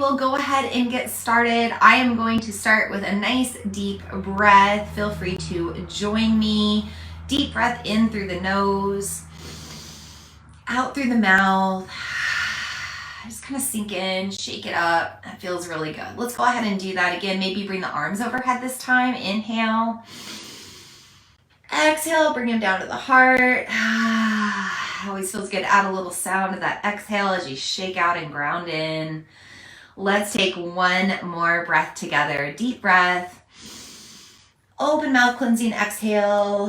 will go ahead and get started. I am going to start with a nice deep breath. Feel free to join me. Deep breath in through the nose, out through the mouth. Just kind of sink in, shake it up. That feels really good. Let's go ahead and do that again. Maybe bring the arms overhead this time. Inhale. Exhale, bring them down to the heart. Always feels good to add a little sound to that exhale as you shake out and ground in. Let's take one more breath together. Deep breath. Open mouth, cleansing exhale.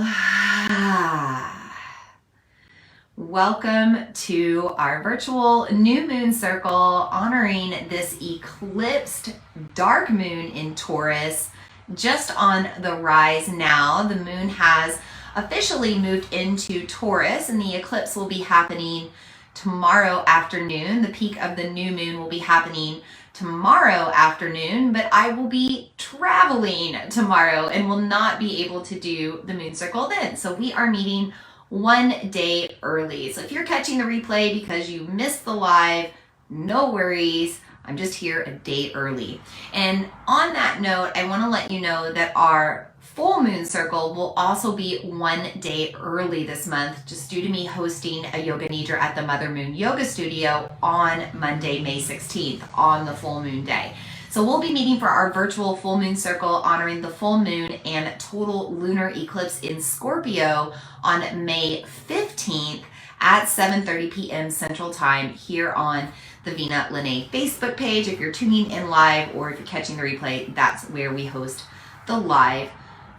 Welcome to our virtual new moon circle honoring this eclipsed dark moon in Taurus, just on the rise now. The moon has officially moved into Taurus and the eclipse will be happening tomorrow afternoon. The peak of the new moon will be happening tomorrow afternoon, but I will be traveling tomorrow and will not be able to do the moon circle then. So we are meeting one day early. So if you're catching the replay because you missed the live, no worries. I'm just here a day early. And on that note, I want to let you know that our full moon circle will also be one day early this month, just due to me hosting a yoga nidra at the Mother Moon Yoga Studio on Monday, May 16th, on the full moon day. So we'll be meeting for our virtual full moon circle honoring the full moon and total lunar eclipse in Scorpio on May 15th at 7:30 p.m. Central Time here on the Vina Lene Facebook page. If you're tuning in live or if you're catching the replay, that's where we host the live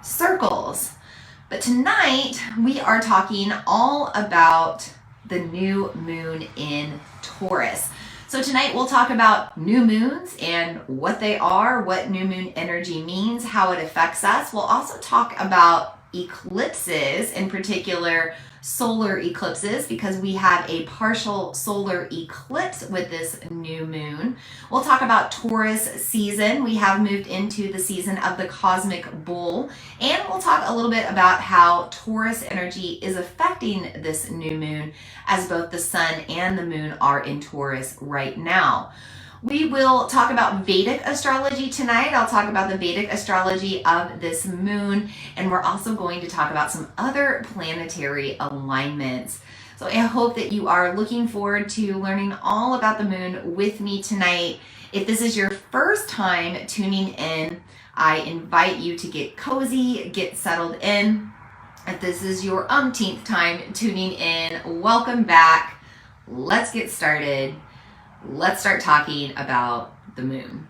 circles. But tonight we are talking all about the new moon in Taurus. So tonight we'll talk about new moons and what they are, what new moon energy means, how it affects us. We'll also talk about eclipses, in particular solar eclipses, because we have a partial solar eclipse with this new moon. We'll talk about Taurus season. We have moved into the season of the cosmic bull, and we'll talk a little bit about how Taurus energy is affecting this new moon, as both the sun and the moon are in Taurus right now. We will talk about Vedic astrology tonight. I'll talk about the Vedic astrology of this moon, and we're also going to talk about some other planetary alignments. So I hope that you are looking forward to learning all about the moon with me tonight. If this is your first time tuning in, I invite you to get cozy, get settled in. If this is your umpteenth time tuning in, welcome back. Let's get started. Let's start talking about the moon.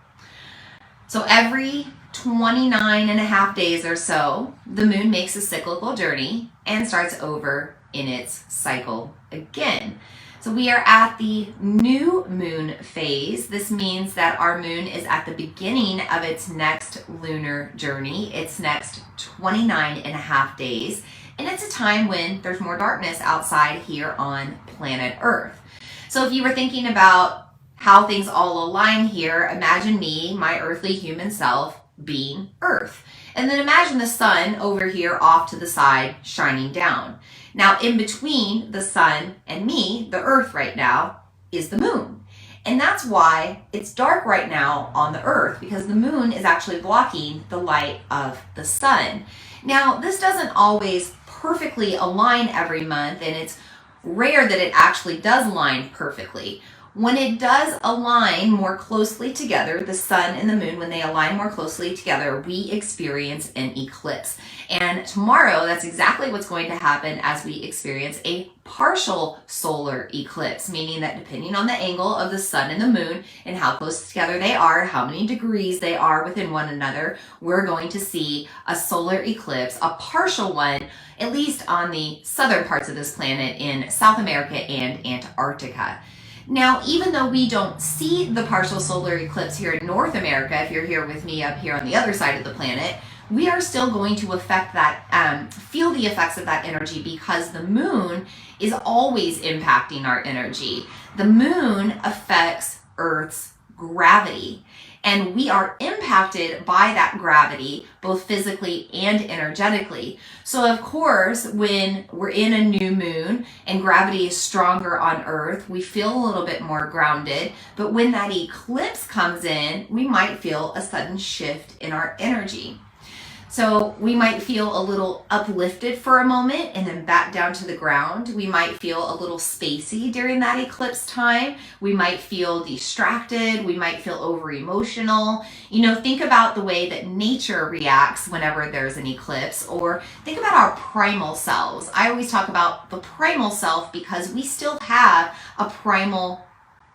So every 29 and a half days or so, the moon makes a cyclical journey and starts over in its cycle again. So we are at the new moon phase. This means that our moon is at the beginning of its next lunar journey, its next 29 and a half days. And it's a time when there's more darkness outside here on planet Earth. So if you were thinking about how things all align here, imagine me, my earthly human self, being Earth. And then imagine the sun over here off to the side shining down. Now in between the sun and me, the Earth right now, is the moon. And that's why it's dark right now on the Earth, because the moon is actually blocking the light of the sun. Now this doesn't always perfectly align every month, and it's rare that it actually does align perfectly. When it does align more closely together, the sun and the moon, when they align more closely together, we experience an eclipse. And tomorrow, that's exactly what's going to happen as we experience a partial solar eclipse, meaning that depending on the angle of the sun and the moon and how close together they are, how many degrees they are within one another, we're going to see a solar eclipse, a partial one, at least on the southern parts of this planet in South America and Antarctica. Now, even though we don't see the partial solar eclipse here in North America, if you're here with me up here on the other side of the planet, we are still going to affect that, feel the effects of that energy, because the moon is always impacting our energy. The moon affects Earth's gravity. And we are impacted by that gravity, both physically and energetically. So of course, when we're in a new moon and gravity is stronger on Earth, we feel a little bit more grounded. But when that eclipse comes in, we might feel a sudden shift in our energy. So we might feel a little uplifted for a moment and then back down to the ground. We might feel a little spacey during that eclipse time. We might feel distracted. We might feel over emotional. You know, think about the way that nature reacts whenever there's an eclipse, or think about our primal selves. I always talk about the primal self because we still have a primal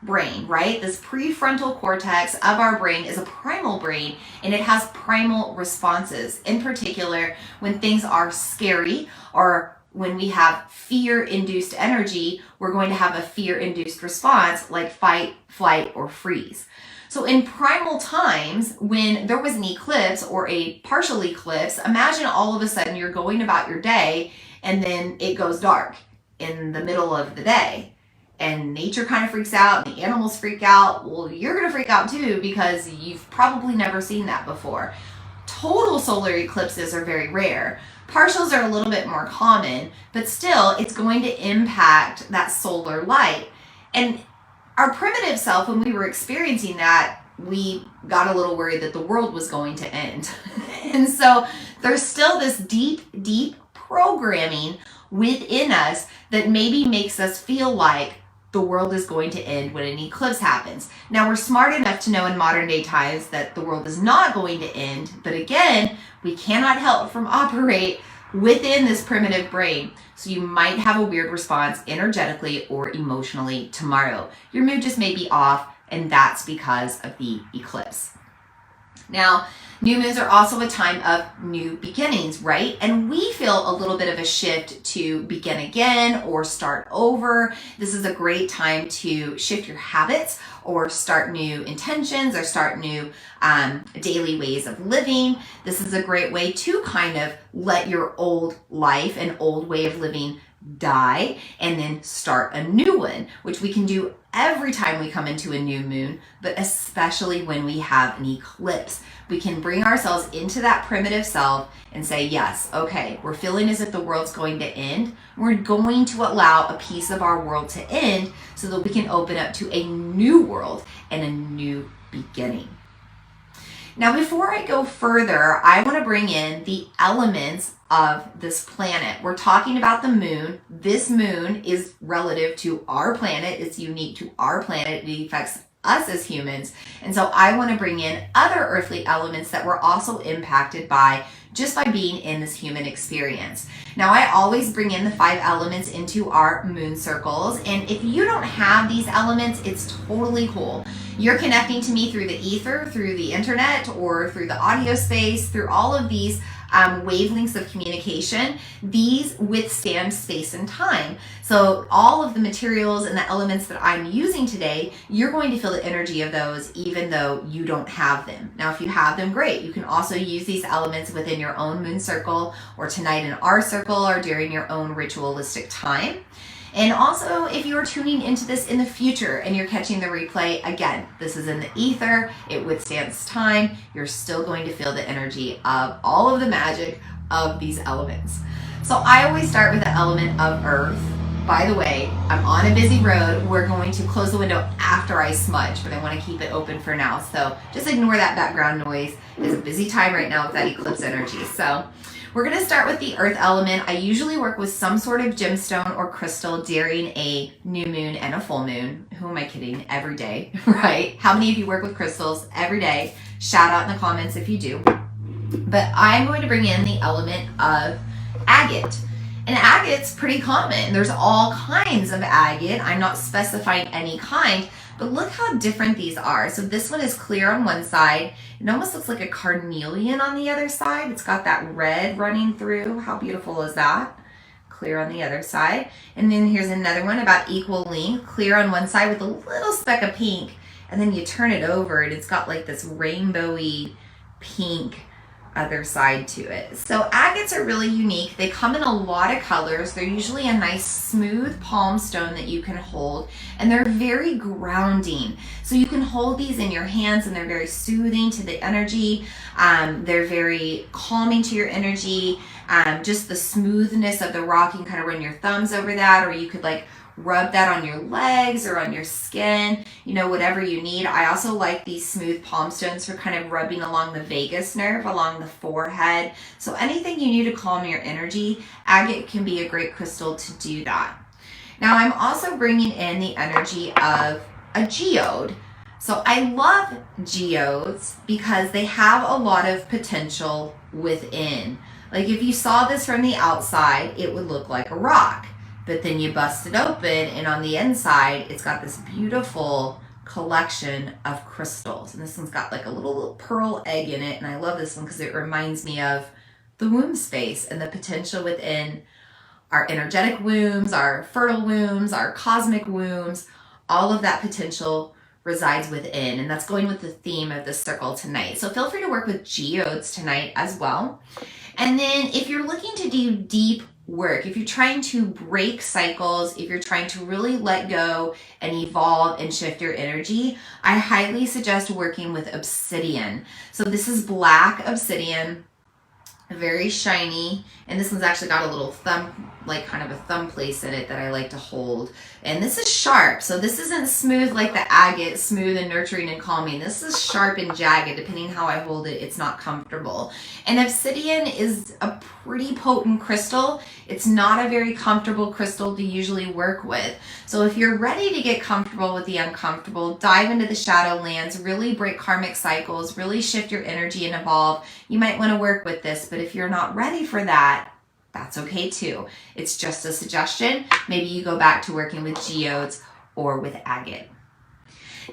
brain, right? This prefrontal cortex of our brain is a primal brain, and it has primal responses. In particular, when things are scary or when we have fear-induced energy, we're going to have a fear-induced response like fight, flight, or freeze. So in primal times, when there was an eclipse or a partial eclipse, imagine all of a sudden you're going about your day and then it goes dark in the middle of the day. And nature kind of freaks out, and the animals freak out. Well, you're going to freak out too because you've probably never seen that before. Total solar eclipses are very rare. Partials are a little bit more common, but still it's going to impact that solar light. And our primitive self, when we were experiencing that, we got a little worried that the world was going to end. And so there's still this deep, deep programming within us that maybe makes us feel like the world is going to end when an eclipse happens. Now, we're smart enough to know in modern day times that the world is not going to end, but again, we cannot help from operate within this primitive brain. So you might have a weird response energetically or emotionally tomorrow. Your mood just may be off, and that's because of the eclipse. Now, new moons are also a time of new beginnings, right? And we feel a little bit of a shift to begin again or start over. This is a great time to shift your habits or start new intentions or start new daily ways of living. This is a great way to kind of let your old life and old way of living die and then start a new one, which we can do every time we come into a new moon, but especially when we have an eclipse. We can bring ourselves into that primitive self and say, yes, okay, we're feeling as if the world's going to end. We're going to allow a piece of our world to end so that we can open up to a new world and a new beginning. Now, before I go further, I want to bring in the elements of this planet. We're talking about the moon. This moon is relative to our planet. It's unique to our planet. It affects us as humans. And so I want to bring in other earthly elements that we're also impacted by just by being in this human experience. Now, I always bring in the 5 elements into our moon circles. And if you don't have these elements, it's totally cool. You're connecting to me through the ether, through the internet, or through the audio space, through all of these wavelengths of communication. These withstand space and time. So all of the materials and the elements that I'm using today, you're going to feel the energy of those even though you don't have them. Now, if you have them, great. You can also use these elements within your own moon circle or tonight in our circle or during your own ritualistic time. And also, if you are tuning into this in the future and you're catching the replay, again, this is in the ether, it withstands time, you're still going to feel the energy of all of the magic of these elements. So I always start with the element of earth. By the way, I'm on a busy road. We're going to close the window after I smudge, but I want to keep it open for now. So just ignore that background noise. It's a busy time right now with that eclipse energy. So we're going to start with the earth element. I usually work with some sort of gemstone or crystal during a new moon and a full moon. Who am I kidding? Every day, right? How many of you work with crystals every day? Shout out in the comments if you do. But I'm going to bring in the element of agate. And agate's pretty common. There's all kinds of agate. I'm not specifying any kind, but look how different these are. So this one is clear on one side. It almost looks like a carnelian on the other side. It's got that red running through. How beautiful is that? Clear on the other side. And then here's another one about equal length, clear on one side with a little speck of pink. And then you turn it over and it's got like this rainbowy pink other side to it. So agates are really unique. They come in a lot of colors. They're usually a nice smooth palm stone that you can hold, and they're very grounding. So you can hold these in your hands and they're very soothing to the energy. They're very calming to your energy. Just the smoothness of the rock, you can kind of run your thumbs over that, or you could like rub that on your legs or on your skin, you know, whatever you need. I also like these smooth palm stones for kind of rubbing along the vagus nerve, along the forehead. So anything you need to calm your energy, agate can be a great crystal to do that. Now I'm also bringing in the energy of a geode. So I love geodes because they have a lot of potential within. Like if you saw this from the outside, it would look like a rock. But then you bust it open, and on the inside, it's got this beautiful collection of crystals. And this one's got like a little pearl egg in it. And I love this one because it reminds me of the womb space and the potential within our energetic wombs, our fertile wombs, our cosmic wombs. All of that potential resides within. And that's going with the theme of this circle tonight. So feel free to work with geodes tonight as well. And then if you're looking to do deep work, if you're trying to break cycles, if you're trying to really let go and evolve and shift your energy, I highly suggest working with obsidian. So this is black obsidian, very shiny, and this one's actually got a little thumb, like kind of a thumb place in it that I like to hold. And this is sharp, so this isn't smooth like the agate, smooth and nurturing and calming. This is sharp and jagged. Depending how I hold it, it's not comfortable. And obsidian is a pretty potent crystal. It's not a very comfortable crystal to usually work with. So if you're ready to get comfortable with the uncomfortable, dive into the Shadowlands, really break karmic cycles, really shift your energy and evolve, you might want to work with this. But if you're not ready for that, that's okay too. It's just a suggestion. Maybe you go back to working with geodes or with agate.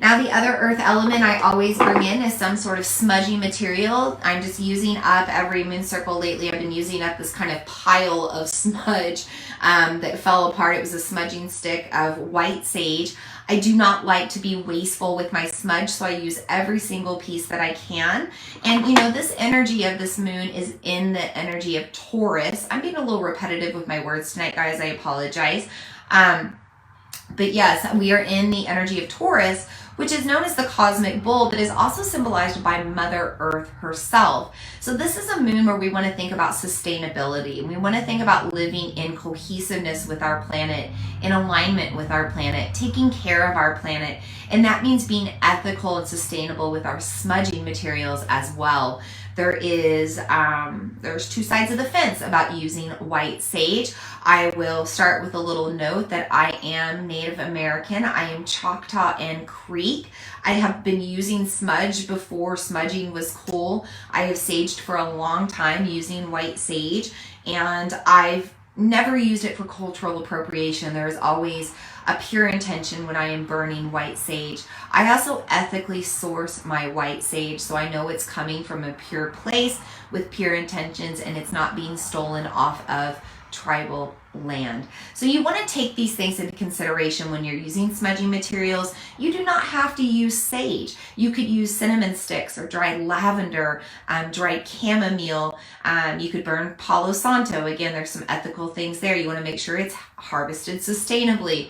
Now the other earth element I always bring in is some sort of smudging material. I'm just using up every moon circle lately. I've been using up this kind of pile of smudge that fell apart. It was a smudging stick of white sage. I do not like to be wasteful with my smudge, so I use every single piece that I can. And you know, this energy of this moon is in the energy of Taurus. I'm being a little repetitive with my words tonight, guys. I apologize. But yes, we are in the energy of Taurus, which is known as the cosmic bull, but is also symbolized by Mother Earth herself. So this is a moon where we want to think about sustainability. We want to think about living in cohesiveness with our planet, in alignment with our planet, taking care of our planet. And that means being ethical and sustainable with our smudging materials as well. There's two sides of the fence about using white sage. I will start with a little note that I am Native American. I am Choctaw and Creek. I have been using smudge before smudging was cool. I have saged for a long time using white sage, and I've never used it for cultural appropriation. There is always a pure intention when I am burning white sage. I also ethically source my white sage, so I know it's coming from a pure place with pure intentions, and it's not being stolen off of tribal land. So you want to take these things into consideration when you're using smudging materials. You do not have to use sage. You could use cinnamon sticks or dried lavender, dried chamomile. You could burn Palo Santo. Again, there's some ethical things there. You want to make sure it's harvested sustainably,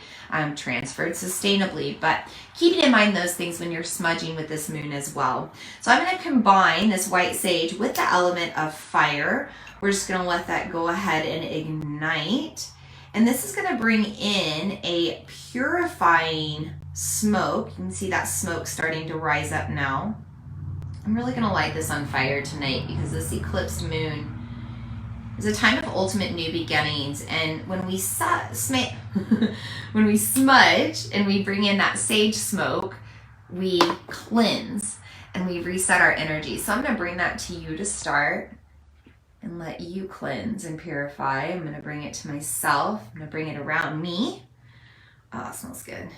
transferred sustainably, but keep in mind those things when you're smudging with this moon as well. So I'm going to combine this white sage with the element of fire. We're just going to let that go ahead and ignite. And this is going to bring in a purifying smoke. You can see that smoke starting to rise up now. I'm really going to light this on fire tonight because this eclipsed moon is a time of ultimate new beginnings. And when we when we smudge and we bring in that sage smoke, we cleanse and we reset our energy. So I'm going to bring that to you to start and let you cleanse and purify. I'm going to bring it to myself. I'm going to bring it around me. Oh, it smells good.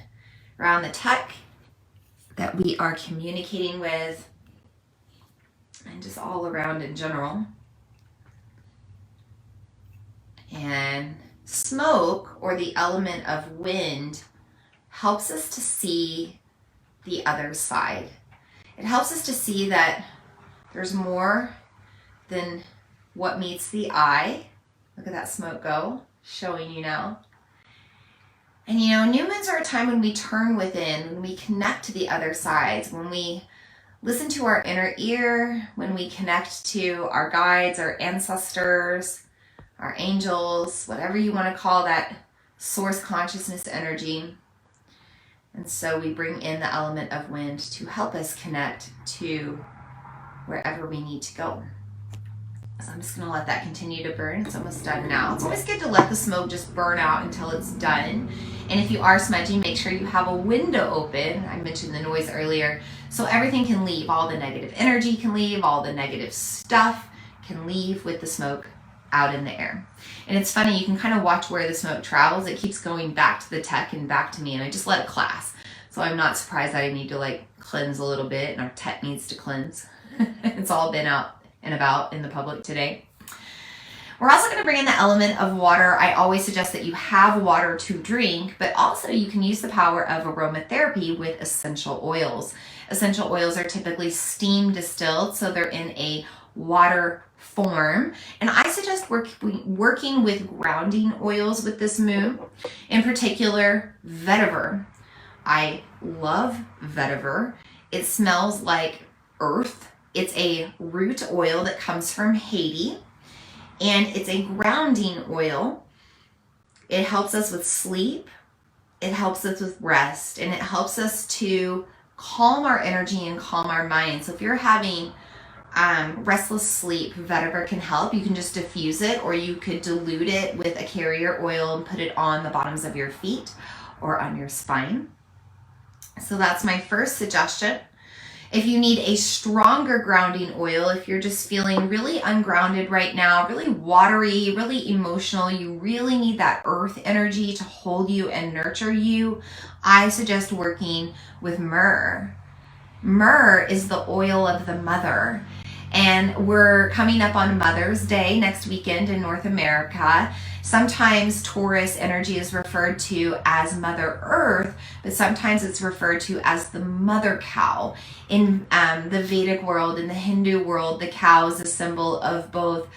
Around the tech that we are communicating with, and just all around in general. And smoke, or the element of wind, helps us to see the other side. It helps us to see that there's more than what meets the eye. Look at that smoke go, showing you now. And you know, new moons are a time when we turn within, when we connect to the other sides, when we listen to our inner ear, when we connect to our guides, our ancestors, our angels, whatever you want to call that source consciousness energy. And so we bring in the element of wind to help us connect to wherever we need to go. So I'm just going to let that continue to burn. It's almost done now. It's always good to let the smoke just burn out until it's done. And if you are smudging, make sure you have a window open. I mentioned the noise earlier. So everything can leave. All the negative energy can leave. All the negative stuff can leave with the smoke out in the air. And it's funny, you can kind of watch where the smoke travels. It keeps going back to the tech and back to me, and I just let it class. So I'm not surprised that I need to like cleanse a little bit, and our tech needs to cleanse. It's all been out and about in the public today. We're also going to bring in the element of water. I always suggest that you have water to drink, but also you can use the power of aromatherapy with essential oils. Essential oils are typically steam distilled, so they're in a water form. And I suggest working with grounding oils with this moon, in particular vetiver. I love vetiver. It smells like earth. It's a root oil that comes from Haiti, and it's a grounding oil. It helps us with sleep. It helps us with rest, and it helps us to calm our energy and calm our mind. So if you're having restless sleep, vetiver can help. You can just diffuse it, or you could dilute it with a carrier oil and put it on the bottoms of your feet or on your spine. So that's my first suggestion. If you need a stronger grounding oil, if you're just feeling really ungrounded right now, really watery, really emotional, you really need that earth energy to hold you and nurture you, I suggest working with myrrh. Myrrh is the oil of the mother. And we're coming up on Mother's Day next weekend in North America. Sometimes Taurus energy is referred to as Mother Earth, but sometimes it's referred to as the mother cow. In the Vedic world, in the Hindu world, the cow is a symbol of both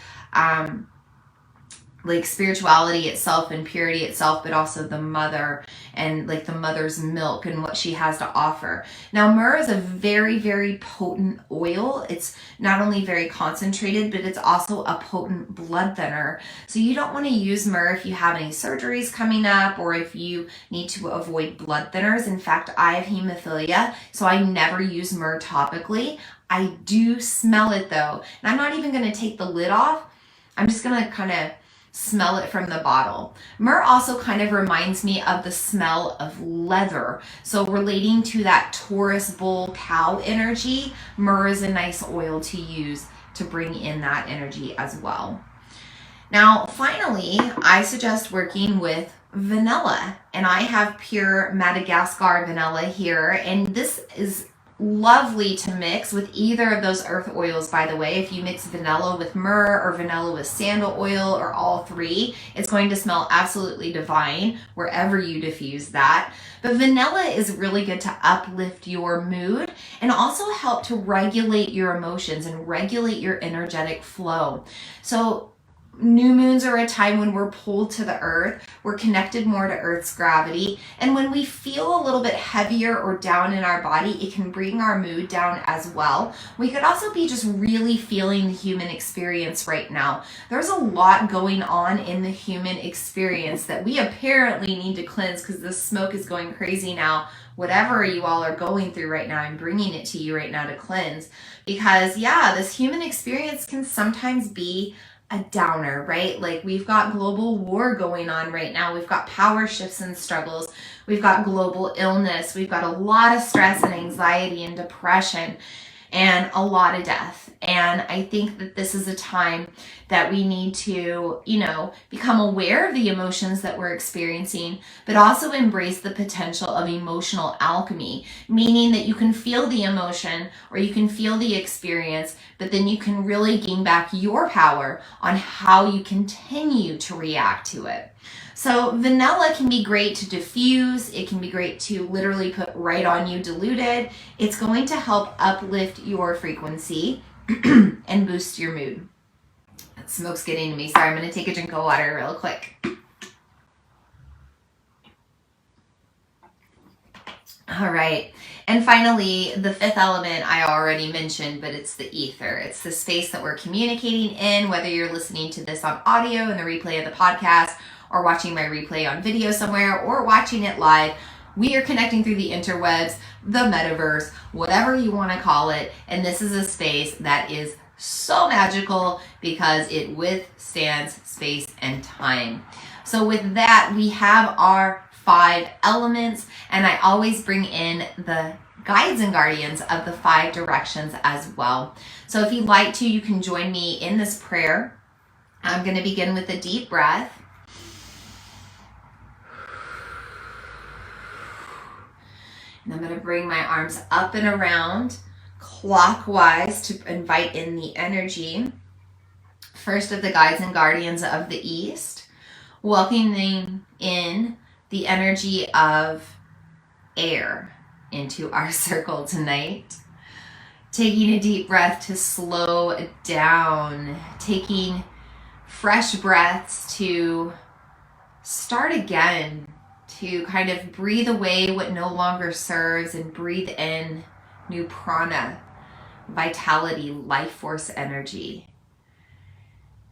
like spirituality itself and purity itself, but also the mother and like the mother's milk and what she has to offer. Now, myrrh is a very, very potent oil. It's not only very concentrated, but it's also a potent blood thinner. So you don't want to use myrrh if you have any surgeries coming up or if you need to avoid blood thinners. In fact, I have hemophilia, so I never use myrrh topically. I do smell it though, and I'm not even going to take the lid off. I'm just going to kind of smell it from the bottle. Myrrh also kind of reminds me of the smell of leather. So relating to that Taurus bull cow energy, myrrh is a nice oil to use to bring in that energy as well. Now, finally, I suggest working with vanilla, and I have pure Madagascar vanilla here, and this is lovely to mix with either of those earth oils, by the way. If you mix vanilla with myrrh or vanilla with sandal oil or all three, it's going to smell absolutely divine wherever you diffuse that. But vanilla is really good to uplift your mood and also help to regulate your emotions and regulate your energetic flow. So new moons are a time when we're pulled to the earth, we're connected more to Earth's gravity, and when we feel a little bit heavier or down in our body, it can bring our mood down as well. We could also be just really feeling the human experience right now. There's a lot going on in the human experience that we apparently need to cleanse because the smoke is going crazy now. Whatever you all are going through right now, I'm bringing it to you right now to cleanse, because yeah, this human experience can sometimes be a downer, right? Like we've got global war going on right now. We've got power shifts and struggles. We've got global illness. We've got a lot of stress and anxiety and depression and a lot of death. And I think that this is a time that we need to, become aware of the emotions that we're experiencing, but also embrace the potential of emotional alchemy, meaning that you can feel the emotion or you can feel the experience, but then you can really gain back your power on how you continue to react to it. So vanilla can be great to diffuse. It can be great to literally put right on you diluted. It's going to help uplift your frequency and boost your mood. Smoke's getting to me. Sorry, I'm going to take a drink of water real quick. All right. And finally, the fifth element I already mentioned, but it's the ether. It's the space that we're communicating in, whether you're listening to this on audio in the replay of the podcast, or watching my replay on video somewhere, or watching it live. We are connecting through the interwebs, the metaverse, whatever you want to call it. And this is a space that is so magical because it withstands space and time. So with that, we have our 5 elements, and I always bring in the guides and guardians of the 5 directions as well. So if you'd like to, you can join me in this prayer. I'm going to begin with a deep breath. And I'm going to bring my arms up and around clockwise to invite in the energy. First of the guides and guardians of the East, welcoming in the energy of air into our circle tonight. Taking a deep breath to slow down, taking fresh breaths to start again, to kind of breathe away what no longer serves and breathe in new prana, vitality, life force energy.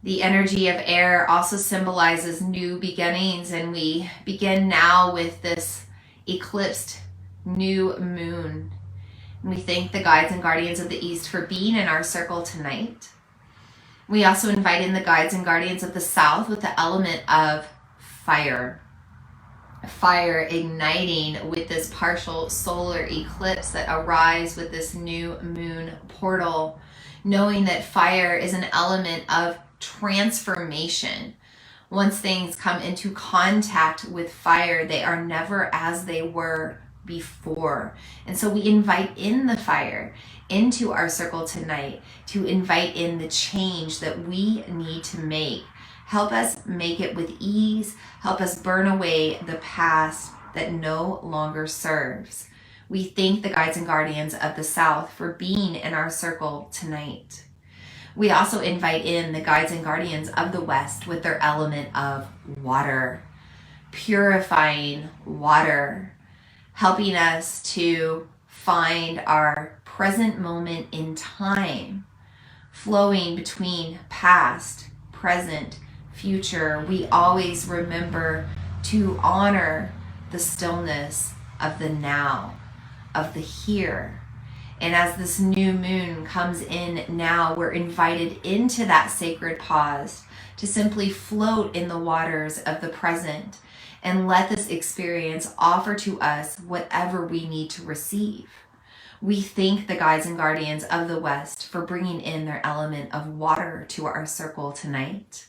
The energy of air also symbolizes new beginnings, and we begin now with this eclipsed new moon. And we thank the guides and guardians of the East for being in our circle tonight. We also invite in the guides and guardians of the South with the element of fire. Fire igniting with this partial solar eclipse that arrives with this new moon portal, knowing that fire is an element of transformation. Once things come into contact with fire, they are never as they were before. And so we invite in the fire into our circle tonight to invite in the change that we need to make. Help us make it with ease. Help us burn away the past that no longer serves. We thank the guides and guardians of the South for being in our circle tonight. We also invite in the guides and guardians of the West with their element of water, purifying water, helping us to find our present moment in time, flowing between past, present, future. We always remember to honor the stillness of the now, of the here. And as this new moon comes in now, we're invited into that sacred pause to simply float in the waters of the present and let this experience offer to us whatever we need to receive. We thank the guides and guardians of the West for bringing in their element of water to our circle tonight.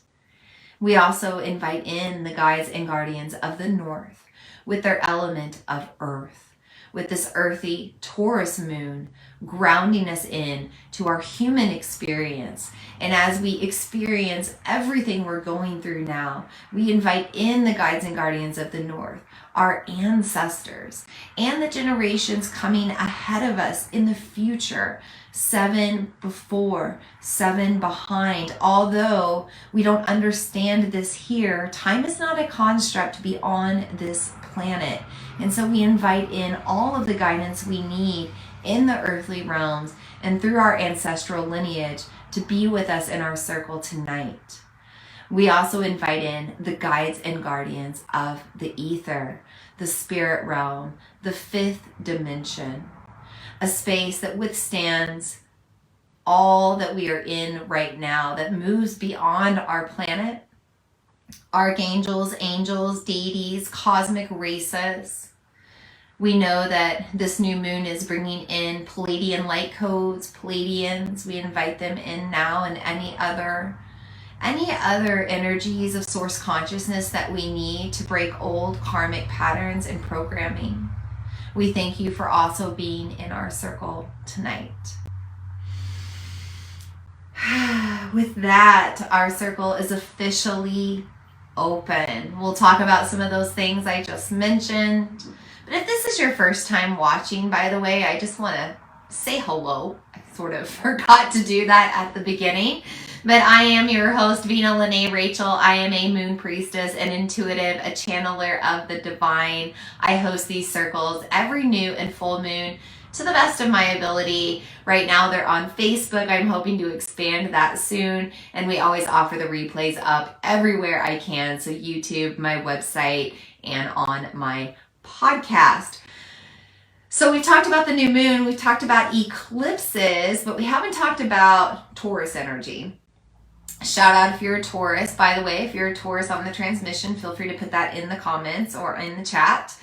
We also invite in the guides and guardians of the North with their element of earth, with this earthy Taurus moon grounding us in to our human experience. And as we experience everything we're going through now, we invite in the guides and guardians of the North, our ancestors, and the generations coming ahead of us in the future, 7 before, 7 behind. Although we don't understand this here, time is not a construct to be on this planet. And so we invite in all of the guidance we need in the earthly realms and through our ancestral lineage to be with us in our circle tonight. We also invite in the guides and guardians of the ether, the spirit realm, the 5th dimension, a space that withstands all that we are in right now, that moves beyond our planet. Archangels, angels, deities, cosmic races. We know that this new moon is bringing in Palladian light codes, Palladians. We invite them in now, and any other energies of source consciousness that we need to break old karmic patterns and programming. We thank you for also being in our circle tonight. With that, our circle is officially open. We'll talk about some of those things I just mentioned. But if this is your first time watching, by the way, I just want to say hello. sort of forgot to do that at the beginning. But I am your host, Vina Lene Rachel. I am a moon priestess, an intuitive, a channeler of the divine. I host these circles every new and full moon to the best of my ability. Right now they're on Facebook. I'm hoping to expand that soon. And we always offer the replays up everywhere I can. So YouTube, my website, and on my podcast. So we've talked about the new moon, we've talked about eclipses, but we haven't talked about Taurus energy. Shout out if you're a Taurus. By the way, if you're a Taurus on the transmission, feel free to put that in the comments or in the chat.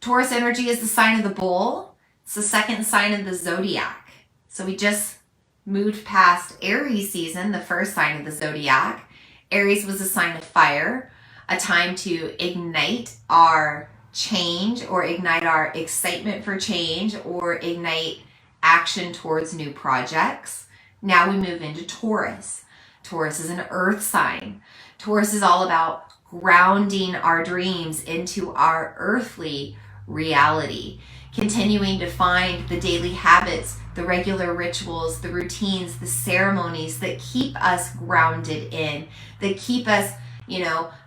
Taurus energy is the sign of the bull. It's the second sign of the zodiac. So we just moved past Aries season, the first sign of the zodiac. Aries was a sign of fire, a time to ignite our change or ignite our excitement for change or ignite action towards new projects. Now we move into Taurus. Taurus is an earth sign. Taurus is all about grounding our dreams into our earthly reality, continuing to find the daily habits, the regular rituals, the routines, the ceremonies that keep us grounded in, that keep us,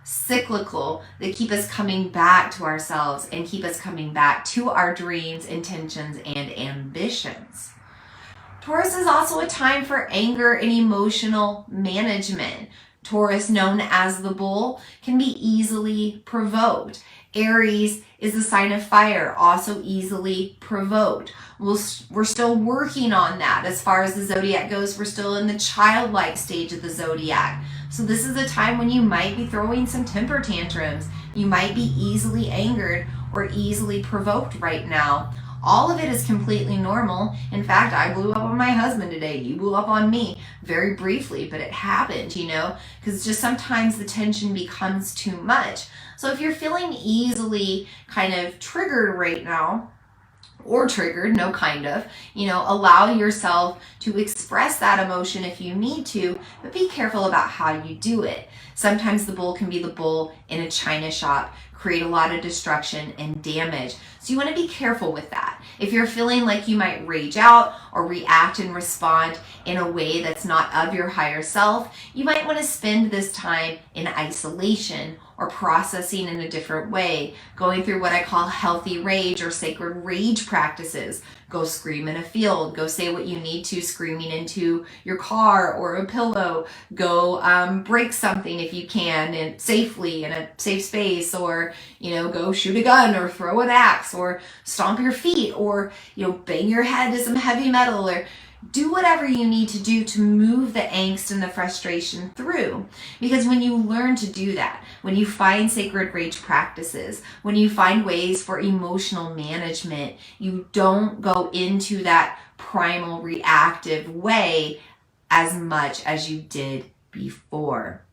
cyclical, that keep us coming back to ourselves and keep us coming back to our dreams, intentions, and ambitions. Taurus is also a time for anger and emotional management. Taurus, known as the bull, can be easily provoked. Aries is a sign of fire, also easily provoked. We're still working on that. As far as the zodiac goes, we're still in the childlike stage of the zodiac. So this is a time when you might be throwing some temper tantrums. You might be easily angered or easily provoked right now. All of it is completely normal. In fact, I blew up on my husband today. You blew up on me very briefly, but it happened, because just sometimes the tension becomes too much. So if you're feeling easily kind of triggered right now, or triggered, allow yourself to express that emotion if you need to, but be careful about how you do it. Sometimes the bull can be the bull in a china shop, create a lot of destruction and damage. So you want to be careful with that. If you're feeling like you might rage out or react and respond in a way that's not of your higher self, you might want to spend this time in isolation or processing in a different way, going through what I call healthy rage or sacred rage practices. Go scream in a field, go say what you need to, screaming into your car or a pillow, go break something if you can and safely in a safe space, or go shoot a gun or throw an axe or stomp your feet or bang your head to some heavy metal, or do whatever you need to do to move the angst and the frustration through. Because when you learn to do that, when you find sacred rage practices, when you find ways for emotional management, you don't go into that primal reactive way as much as you did before.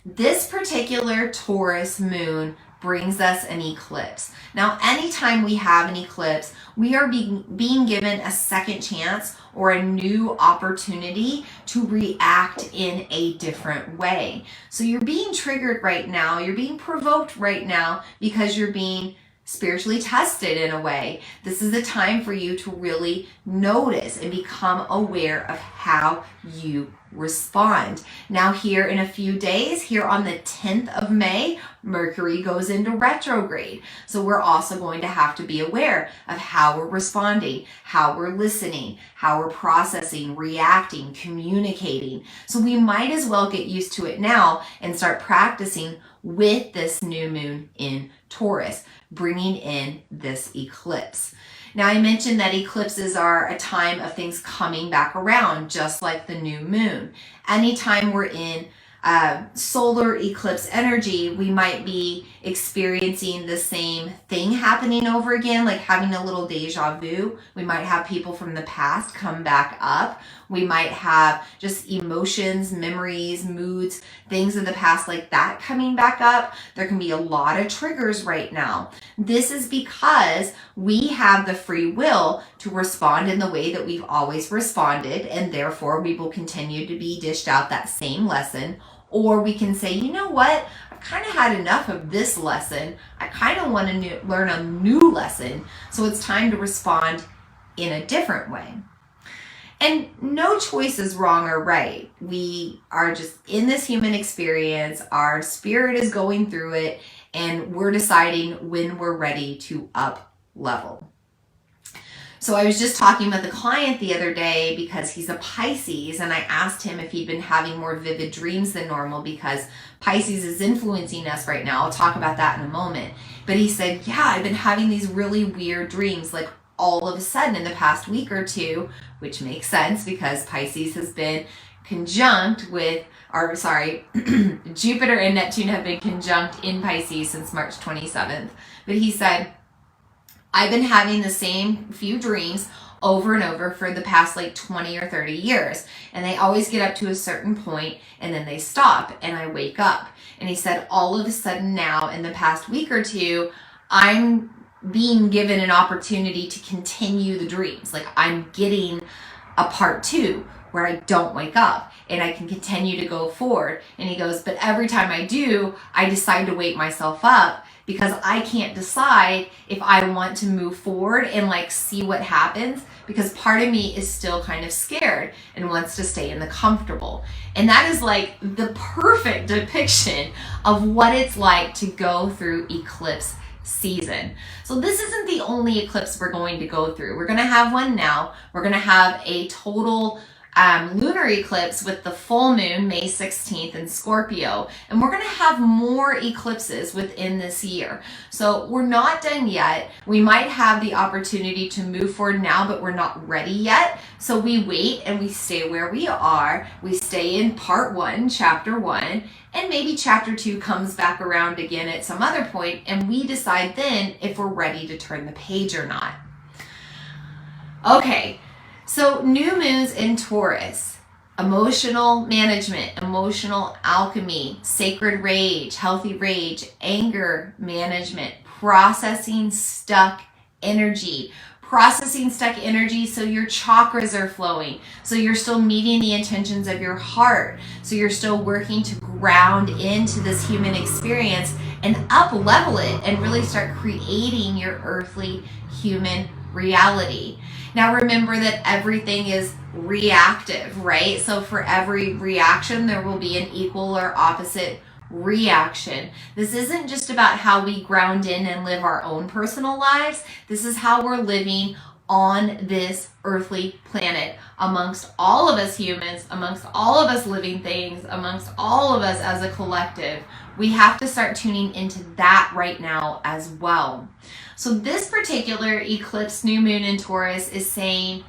This particular Taurus moon brings us an eclipse. Now, anytime we have an eclipse, we are being given a second chance or a new opportunity to react in a different way. So you're being triggered right now, you're being provoked right now because you're being spiritually tested in a way. This is a time for you to really notice and become aware of how you respond. Now here in a few days, here on the 10th of May, Mercury goes into retrograde. So we're also going to have to be aware of how we're responding, how we're listening, how we're processing, reacting, communicating. So we might as well get used to it now and start practicing with this new moon in Taurus, bringing in this eclipse. Now, I mentioned that eclipses are a time of things coming back around, just like the new moon. Anytime we're in solar eclipse energy, we might be experiencing the same thing happening over again, like having a little deja vu. We might have people from the past come back up. We might have just emotions, memories, moods, things of the past like that coming back up. There can be a lot of triggers right now. This is because we have the free will to respond in the way that we've always responded, and therefore we will continue to be dished out that same lesson. Or we can say, you know what? I've kind of had enough of this lesson. I kind of want to learn a new lesson. So it's time to respond in a different way. And no choice is wrong or right. We are just in this human experience. Our spirit is going through it, and we're deciding when we're ready to up level. So I was just talking with a client the other day because he's a Pisces, and I asked him if he'd been having more vivid dreams than normal because Pisces is influencing us right now. I'll talk about that in a moment. But he said, yeah, I've been having these really weird dreams, like all of a sudden in the past week or two, which makes sense because Pisces has been conjunct with, or sorry, Jupiter and Neptune have been conjunct in Pisces since March 27th. But he said, I've been having the same few dreams over and over for the past like 20 or 30 years. And they always get up to a certain point and then they stop and I wake up. And he said, all of a sudden now in the past week or two, I'm being given an opportunity to continue the dreams. Like I'm getting a part 2 where I don't wake up and I can continue to go forward. And he goes, but every time I do, I decide to wake myself up because I can't decide if I want to move forward and like see what happens, because part of me is still kind of scared and wants to stay in the comfortable. And that is like the perfect depiction of what it's like to go through eclipse season. So this isn't the only eclipse we're going to go through. We're going to have one now. We're going to have a total lunar eclipse with the full moon May 16th in Scorpio, and we're going to have more eclipses within this year. So we're not done yet. We might have the opportunity to move forward now, but we're not ready yet. So we wait and we stay where we are. We stay in part 1, chapter 1, and maybe chapter 2 comes back around again at some other point, and we decide then if we're ready to turn the page or not. Okay. So new moons in Taurus, emotional management, emotional alchemy, sacred rage, healthy rage, anger management, processing stuck energy so your chakras are flowing, so you're still meeting the intentions of your heart, so you're still working to ground into this human experience and up level it and really start creating your earthly human reality. Now remember that everything is reactive, right? So for every reaction, there will be an equal or opposite reaction. This isn't just about how we ground in and live our own personal lives. This is how we're living on this earthly planet amongst all of us humans, amongst all of us living things, amongst all of us as a collective. We have to start tuning into that right now as well. So this particular eclipse new moon in Taurus is saying,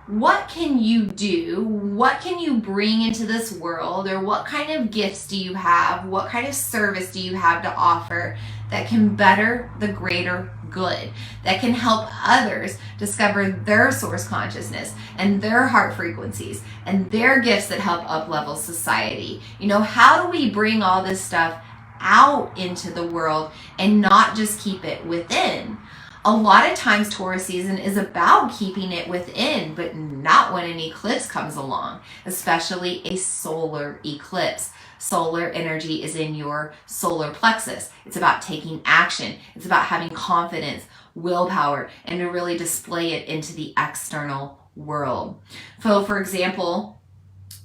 what can you do? What can you bring into this world? Or what kind of gifts do you have? What kind of service do you have to offer that can better the greater good, that can help others discover their source consciousness and their heart frequencies and their gifts that help up-level society? You know, how do we bring all this stuff out into the world and not just keep it within? A lot of times Taurus season is about keeping it within, but not when an eclipse comes along, especially a solar eclipse. Solar energy is in your solar plexus. It's about taking action. It's about having confidence, willpower, and to really display it into the external world. So for example,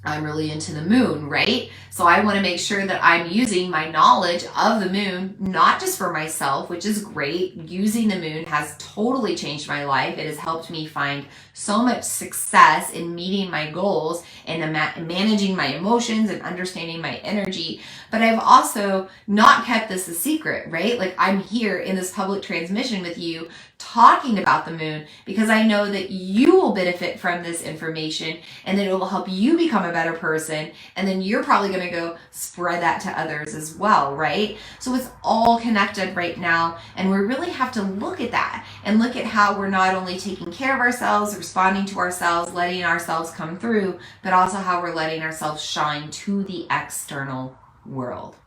I'm really into the moon, right? So I want to make sure that I'm using my knowledge of the moon, not just for myself, which is great. Using the moon has totally changed my life. It has helped me find so much success in meeting my goals and managing my emotions and understanding my energy. But I've also not kept this a secret, right? Like I'm here in this public transmission with you talking about the moon because I know that you will benefit from this information and that it will help you become a better person. And then you're probably going to go spread that to others as well, right? So it's all connected right now. And we really have to look at that and look at how we're not only taking care of ourselves, responding to ourselves, letting ourselves come through, but also how we're letting ourselves shine to the external world.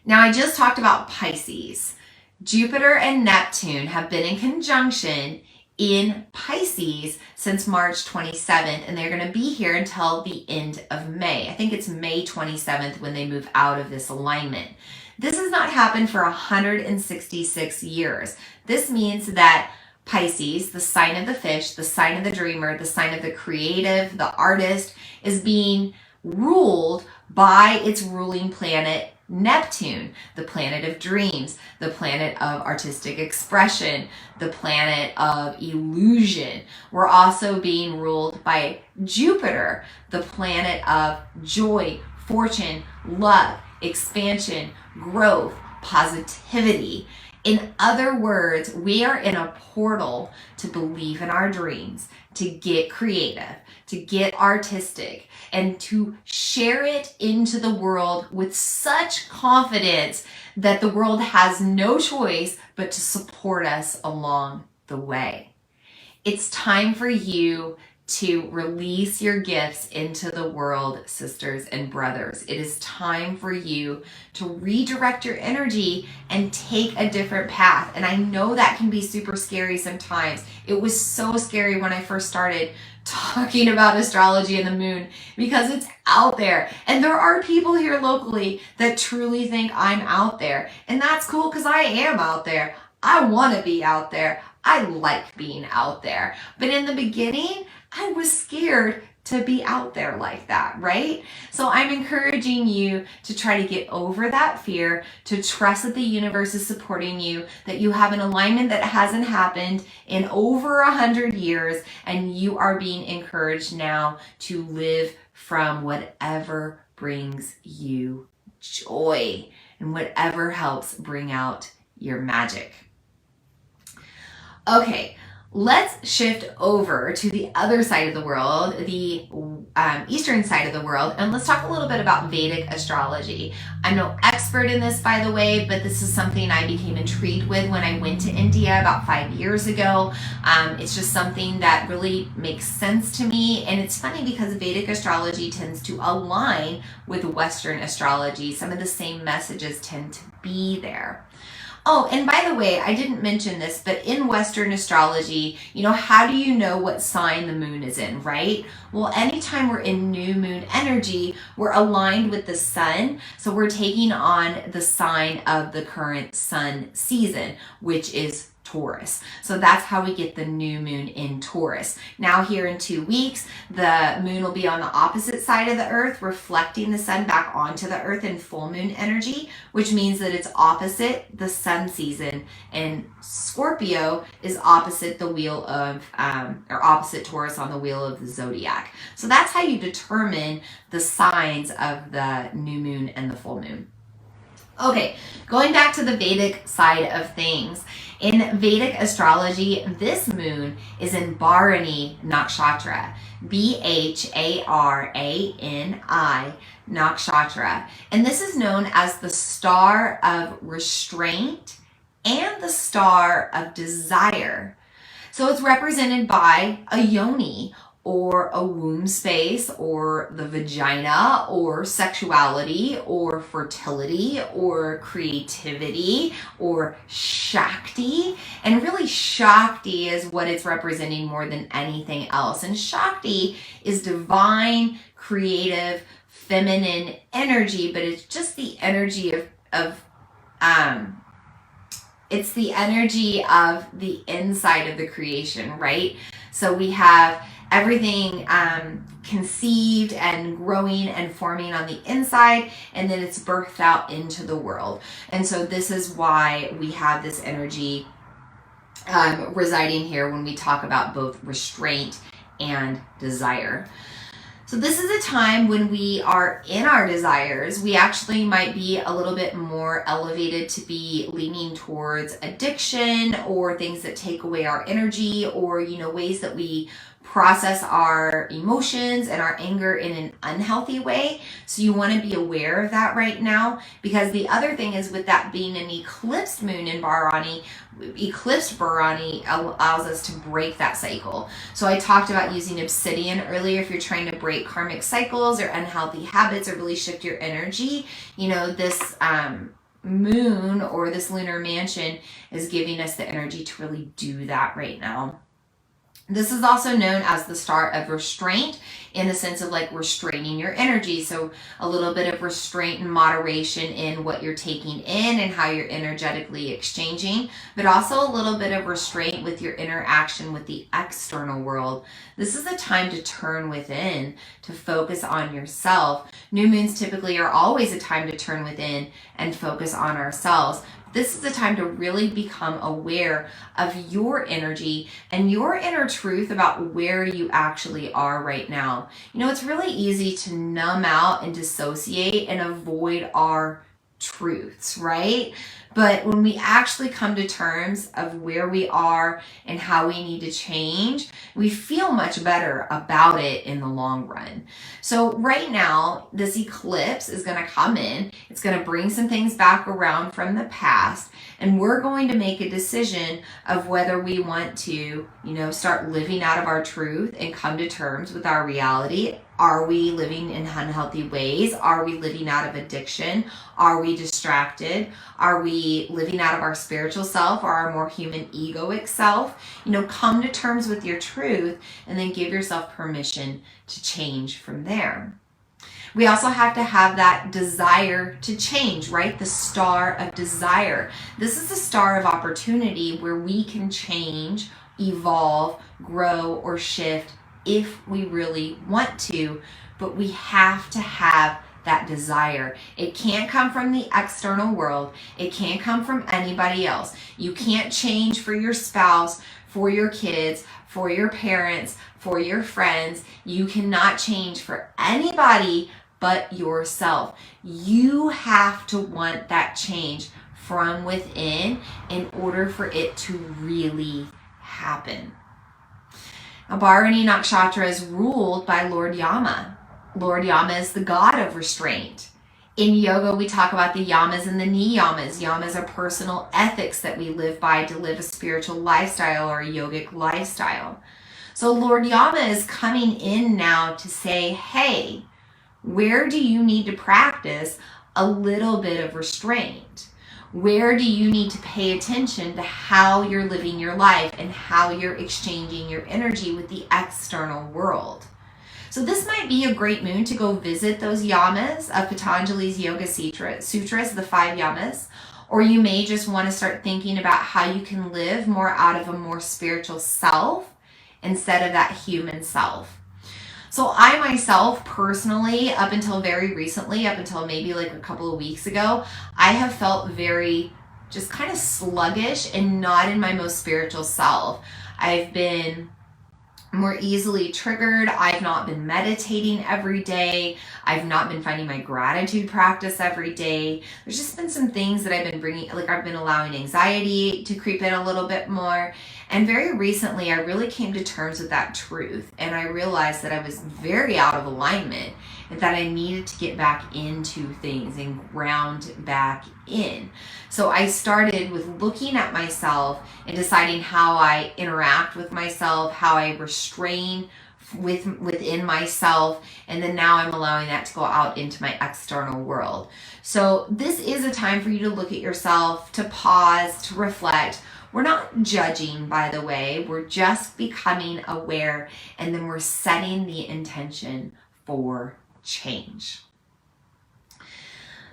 Now, I just talked about Pisces. Jupiter and Neptune have been in conjunction in Pisces since March 27th, and they're going to be here until the end of May. I think it's May 27th when they move out of this alignment. This has not happened for 166 years. This means that Pisces, the sign of the fish, the sign of the dreamer, the sign of the creative, the artist, is being ruled by its ruling planet Neptune, the planet of dreams, the planet of artistic expression, the planet of illusion. We're also being ruled by Jupiter, the planet of joy, fortune, love, expansion, growth, positivity. In other words, we are in a portal to believe in our dreams, to get creative, to get artistic, and to share it into the world with such confidence that the world has no choice but to support us along the way. It's time for you to release your gifts into the world, sisters and brothers. It is time for you to redirect your energy and take a different path. And I know that can be super scary sometimes. It was so scary when I first started talking about astrology and the moon because it's out there. And there are people here locally that truly think I'm out there. And that's cool because I am out there. I want to be out there. I like being out there. But in the beginning, I was scared to be out there like that, right? So I'm encouraging you to try to get over that fear, to trust that the universe is supporting you, that you have an alignment that hasn't happened in over 100 years, and you are being encouraged now to live from whatever brings you joy and whatever helps bring out your magic. Okay, let's shift over to the other side of the world, the eastern side of the world, and let's talk a little bit about Vedic astrology. I'm no expert in this, by the way, but this is something I became intrigued with when I went to India about 5 years ago. It's just something that really makes sense to me, and it's funny because Vedic astrology tends to align with Western astrology. Some of the same messages tend to be there. Oh, and by the way, I didn't mention this, but in Western astrology, how do you know what sign the moon is in, right? Well, anytime we're in new moon energy, we're aligned with the sun. So we're taking on the sign of the current sun season, which is Taurus. So that's how we get the new moon in Taurus. Now here in 2 weeks, the moon will be on the opposite side of the earth, reflecting the sun back onto the earth in full moon energy, which means that it's opposite the sun season, and Scorpio is opposite the wheel of, or opposite Taurus on the wheel of the zodiac. So that's how you determine the signs of the new moon and the full moon. Okay, going back to the Vedic side of things. In Vedic astrology, this moon is in Bharani Nakshatra, Bharani Nakshatra. And this is known as the star of restraint and the star of desire. So it's represented by a yoni, or a womb space, or the vagina, or sexuality, or fertility, or creativity, or Shakti. And really Shakti is what it's representing more than anything else. And Shakti is divine, creative, feminine energy, but it's just the energy it's the energy of the inside of the creation, right? So we have everything conceived and growing and forming on the inside, and then it's birthed out into the world. And so this is why we have this energy residing here when we talk about both restraint and desire. So this is a time when we are in our desires. We actually might be a little bit more elevated to be leaning towards addiction or things that take away our energy, or ways that we process our emotions and our anger in an unhealthy way. So you want to be aware of that right now, because the other thing is, with that being an eclipsed moon in Bharani, eclipsed Bharani allows us to break that cycle. So I talked about using obsidian earlier if you're trying to break karmic cycles or unhealthy habits or really shift your energy. This moon or this lunar mansion is giving us the energy to really do that right now. This is also known as the star of restraint, in the sense of like restraining your energy. So a little bit of restraint and moderation in what you're taking in and how you're energetically exchanging, but also a little bit of restraint with your interaction with the external world. This is a time to turn within, to focus on yourself. New moons typically are always a time to turn within and focus on ourselves. This is the time to really become aware of your energy and your inner truth about where you actually are right now. You know, it's really easy to numb out and dissociate and avoid our truths, right? But when we actually come to terms of where we are and how we need to change, we feel much better about it in the long run. So right now, this eclipse is going to come in. It's going to bring some things back around from the past, and we're going to make a decision of whether we want to, start living out of our truth and come to terms with our reality. Are we living in unhealthy ways? Are we living out of addiction? Are we distracted? Are we living out of our spiritual self or our more human egoic self? Come to terms with your truth and then give yourself permission to change from there. We also have to have that desire to change, right? The star of desire. This is the star of opportunity where we can change, evolve, grow, or shift if we really want to, but we have to have that desire. It can't come from the external world. It can't come from anybody else. You can't change for your spouse, for your kids, for your parents, for your friends. You cannot change for anybody but yourself. You have to want that change from within in order for it to really happen. Now, Bharani Nakshatra is ruled by Lord Yama. Lord Yama is the god of restraint. In yoga, we talk about the yamas and the niyamas. Yamas are personal ethics that we live by to live a spiritual lifestyle or a yogic lifestyle. So Lord Yama is coming in now to say, hey, where do you need to practice a little bit of restraint? Where do you need to pay attention to how you're living your life and how you're exchanging your energy with the external world? So this might be a great moon to go visit those yamas of Patanjali's Yoga Sutras, the 5 yamas, or you may just want to start thinking about how you can live more out of a more spiritual self instead of that human self. So I myself personally, up until very recently, up until maybe like a couple of weeks ago, I have felt very just kind of sluggish and not in my most spiritual self. I've been more easily triggered. I've not been meditating every day. I've not been finding my gratitude practice every day. There's just been some things that I've been bringing, like I've been allowing anxiety to creep in a little bit more. And very recently, I really came to terms with that truth. And I realized that I was very out of alignment and that I needed to get back into things and ground back in. So I started with looking at myself and deciding how I interact with myself, how I restrain within myself, and then now I'm allowing that to go out into my external world. So this is a time for you to look at yourself, to pause, to reflect. We're not judging, by the way. We're just becoming aware, and then we're setting the intention for change.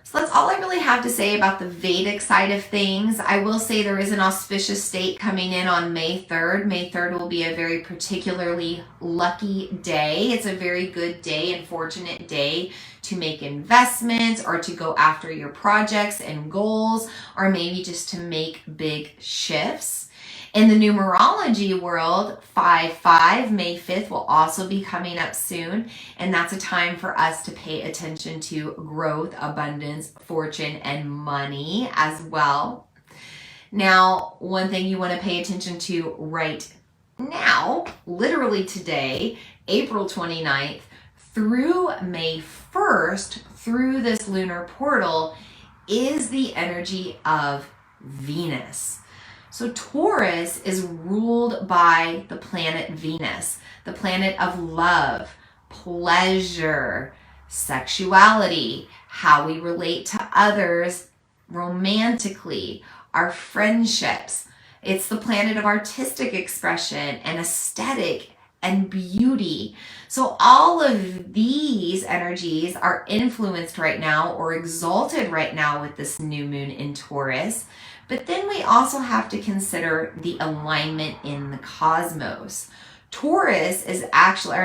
So that's all I really have to say about the Vedic side of things. I will say there is an auspicious state coming in on May 3rd. May 3rd will be a very particularly lucky day. It's a very good day and fortunate day to make investments or to go after your projects and goals, or maybe just to make big shifts. In the numerology world, 5/5, May 5th will also be coming up soon, and that's a time for us to pay attention to growth, abundance, fortune, and money as well. Now, one thing you want to pay attention to right now, literally today, April 29th, through May 1st, through this lunar portal, is the energy of Venus. So Taurus is ruled by the planet Venus, the planet of love, pleasure, sexuality, how we relate to others romantically, our friendships. It's the planet of artistic expression and aesthetic and beauty. So all of these energies are influenced right now or exalted right now with this new moon in Taurus. But then we also have to consider the alignment in the cosmos. Venus is actually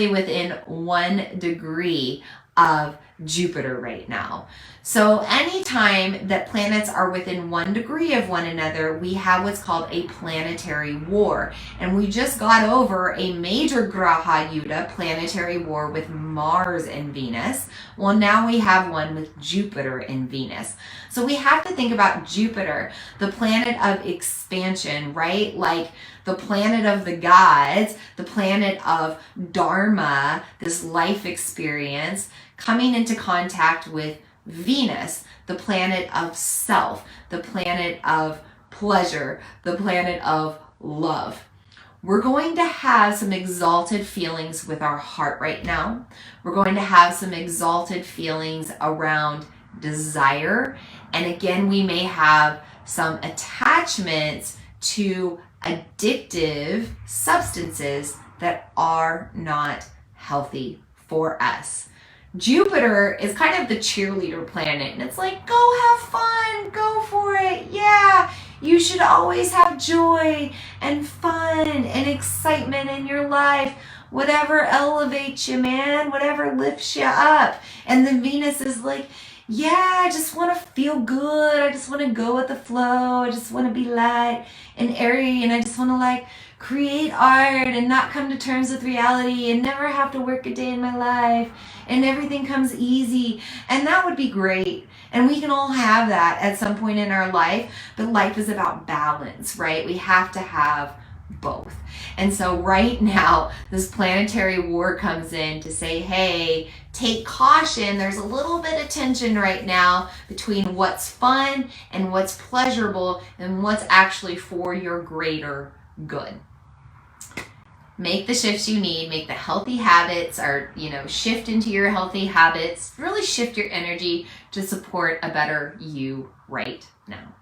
within 1 degree of Jupiter right now. So anytime that planets are within 1 degree of one another, we have what's called a planetary war. And we just got over a major Graha Yuddha planetary war with Mars and Venus. Well, now we have one with Jupiter and Venus. So we have to think about Jupiter, the planet of expansion, right? Like the planet of the gods, the planet of Dharma, this life experience, coming into contact with Venus, the planet of self, the planet of pleasure, the planet of love. We're going to have some exalted feelings with our heart right now. We're going to have some exalted feelings around desire. And again, we may have some attachments to addictive substances that are not healthy for us. Jupiter is kind of the cheerleader planet, and it's like, go have fun, go for it. Yeah, you should always have joy and fun and excitement in your life. Whatever elevates you, man, whatever lifts you up. And then Venus is like, yeah, I just want to feel good. I just want to go with the flow. I just want to be light and airy, and I just want to like create art and not come to terms with reality and never have to work a day in my life and everything comes easy. And that would be great. And we can all have that at some point in our life, but life is about balance, right? We have to have both. And so right now, this planetary war comes in to say, hey, take caution. There's a little bit of tension right now between what's fun and what's pleasurable and what's actually for your greater good. Make the shifts you need, make the healthy habits or, shift into your healthy habits, really shift your energy to support a better you right now.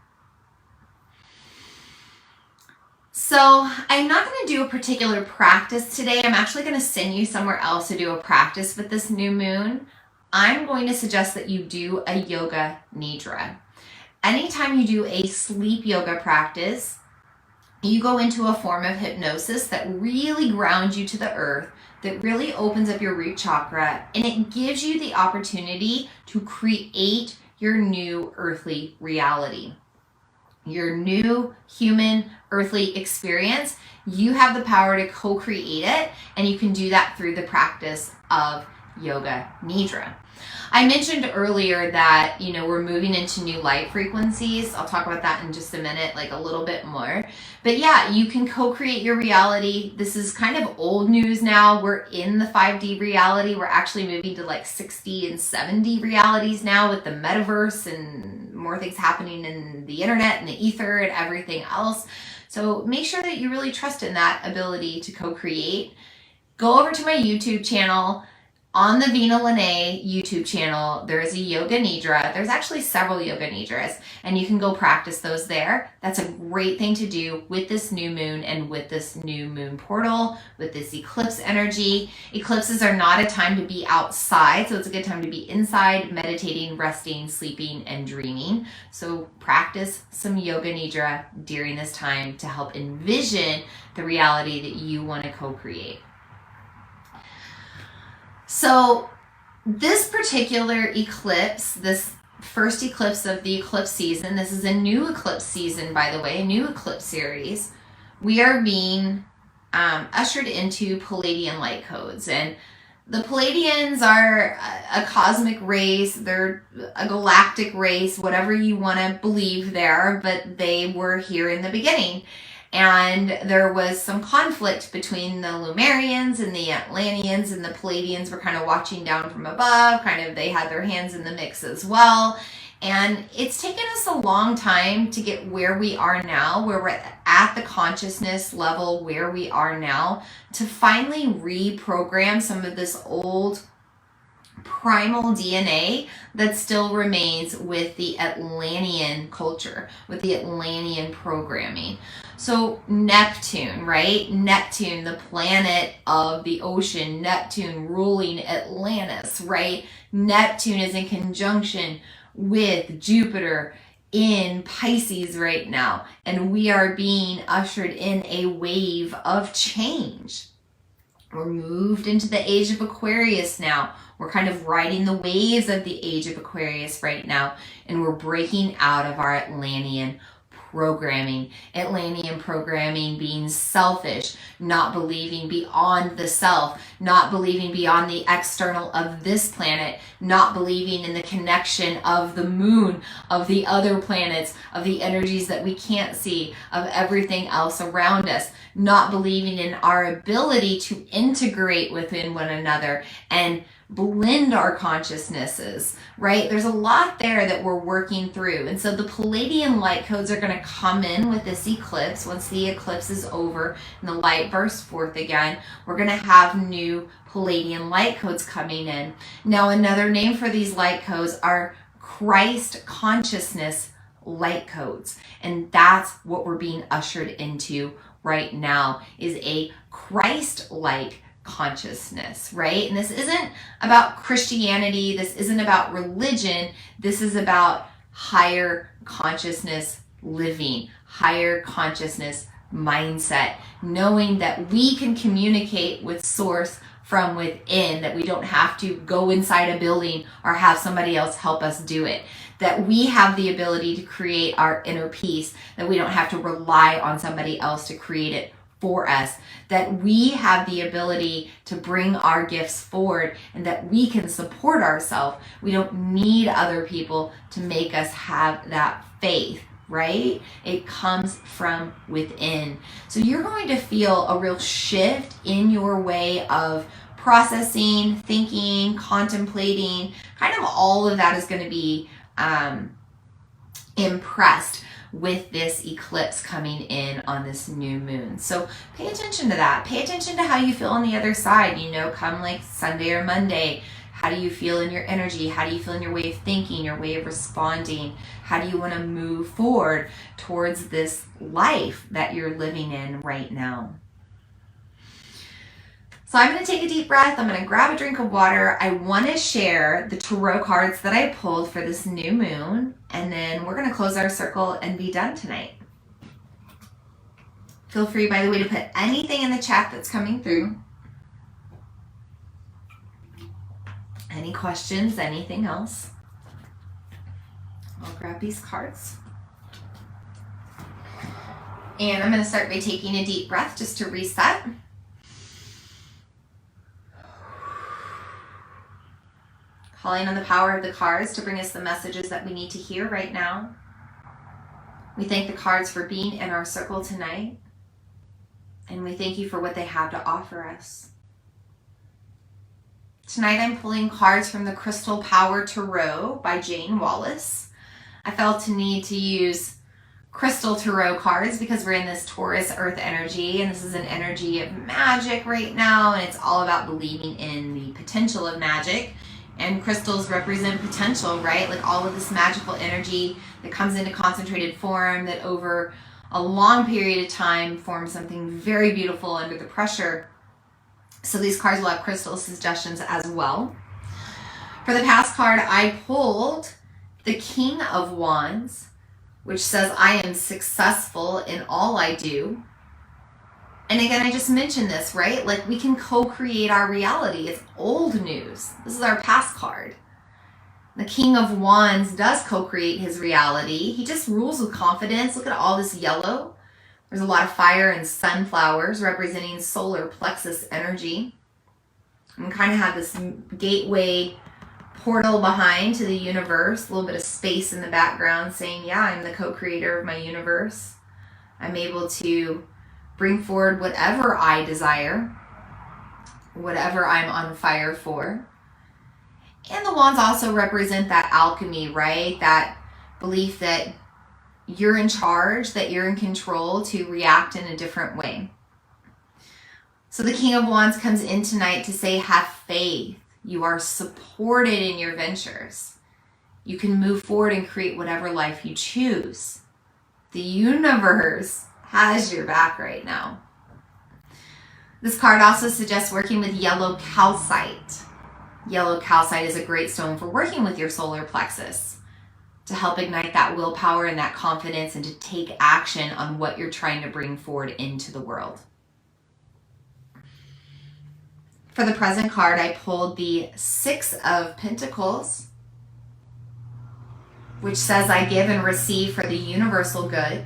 So I'm not going to do a particular practice today. I'm actually going to send you somewhere else to do a practice with this new moon. I'm going to suggest that you do a yoga nidra. Anytime you do a sleep yoga practice, you go into a form of hypnosis that really grounds you to the earth, that really opens up your root chakra, and it gives you the opportunity to create your new earthly reality. Your new human earthly experience, you have the power to co-create it, and you can do that through the practice of yoga nidra. I mentioned earlier that, we're moving into new light frequencies. I'll talk about that in just a minute, like a little bit more. But yeah, you can co-create your reality. This is kind of old news now. We're in the 5D reality. We're actually moving to like 60 and 7D realities now with the metaverse and more things happening in the internet and the ether and everything else. So make sure that you really trust in that ability to co-create. Go over to my YouTube channel. On the Vina Lene YouTube channel, there is a yoga nidra. There's actually several yoga nidras, and you can go practice those there. That's a great thing to do with this new moon and with this new moon portal, with this eclipse energy. Eclipses are not a time to be outside, so it's a good time to be inside, meditating, resting, sleeping, and dreaming. So practice some yoga nidra during this time to help envision the reality that you want to co-create. So this particular eclipse, this first eclipse of the eclipse season, this is a new eclipse season, by the way, a new eclipse series. We are being ushered into Palladian light codes. And the Palladians are a cosmic race. They're a galactic race, whatever you want to believe there, but they were here in the beginning. And there was some conflict between the Lumerians and the Atlanteans, and the Palladians were kind of watching down from above, they had their hands in the mix as well. And it's taken us a long time to get where we are now, where we're at the consciousness level where we are now, to finally reprogram some of this old primal DNA that still remains with the Atlantean culture, with the Atlantean programming. So Neptune, right? Neptune, the planet of the ocean, Neptune ruling Atlantis, right? Neptune is in conjunction with Jupiter in Pisces right now, and we are being ushered in a wave of change. We're moved into the age of Aquarius now. We're kind of riding the waves of the age of Aquarius right now, and we're breaking out of our Atlantean programming. Atlantean programming being selfish, not believing beyond the self, not believing beyond the external of this planet, not believing in the connection of the moon, of the other planets, of the energies that we can't see, of everything else around us, not believing in our ability to integrate within one another and blend our consciousnesses, right? There's a lot there that we're working through. And so the Palladian light codes are going to come in with this eclipse. Once the eclipse is over and the light bursts forth again, we're going to have new Palladian light codes coming in. Now, another name for these light codes are Christ consciousness light codes. And that's what we're being ushered into right now, is a Christ-like consciousness, right? And this isn't about Christianity. This isn't about religion. This is about higher consciousness living, higher consciousness mindset, knowing that we can communicate with source from within, that we don't have to go inside a building or have somebody else help us do it, that we have the ability to create our inner peace, that we don't have to rely on somebody else to create it for us, that we have the ability to bring our gifts forward and that we can support ourselves. We don't need other people to make us have that faith, right? It comes from within. So you're going to feel a real shift in your way of processing, thinking, contemplating. Kind of all of that is going to be impressed with this eclipse coming in on this new moon. So pay attention to that. Pay attention to how you feel on the other side. You know, come like Sunday or Monday, how do you feel in your energy? How do you feel in your way of thinking, your way of responding? How do you want to move forward towards this life that you're living in right now? So I'm going to take a deep breath. I'm going to grab a drink of water. I want to share the tarot cards that I pulled for this new moon, and then we're going to close our circle and be done tonight. Feel free, by the way, to put anything in the chat that's coming through. Any questions, anything else? I'll grab these cards. And I'm going to start by taking a deep breath just to reset. Calling on the power of the cards to bring us the messages that we need to hear right now. We thank the cards for being in our circle tonight. And we thank you for what they have to offer us. Tonight I'm pulling cards from the Crystal Power Tarot by Jane Wallace. I felt a need to use crystal tarot cards because we're in this Taurus earth energy, and this is an energy of magic right now, and it's all about believing in the potential of magic. And crystals represent potential, right? Like all of this magical energy that comes into concentrated form that over a long period of time forms something very beautiful under the pressure. So these cards will have crystal suggestions as well. For the past card, I pulled the King of Wands, which says, I am successful in all I do. And again, I just mentioned this, right? Like we can co-create our reality. It's old news. This is our past card. The King of Wands does co-create his reality. He just rules with confidence. Look at all this yellow. There's a lot of fire and sunflowers representing solar plexus energy. And kind of have this gateway portal behind to the universe. A little bit of space in the background saying, yeah, I'm the co-creator of my universe. I'm able to bring forward whatever I desire, whatever I'm on fire for. And the wands also represent that alchemy, right? That belief that you're in charge, that you're in control to react in a different way. So the King of Wands comes in tonight to say, have faith. You are supported in your ventures. You can move forward and create whatever life you choose. The universe has your back right now. This card also suggests working with yellow calcite. Yellow calcite is a great stone for working with your solar plexus to help ignite that willpower and that confidence and to take action on what you're trying to bring forward into the world. For the present card, I pulled the Six of Pentacles, which says I give and receive for the universal good.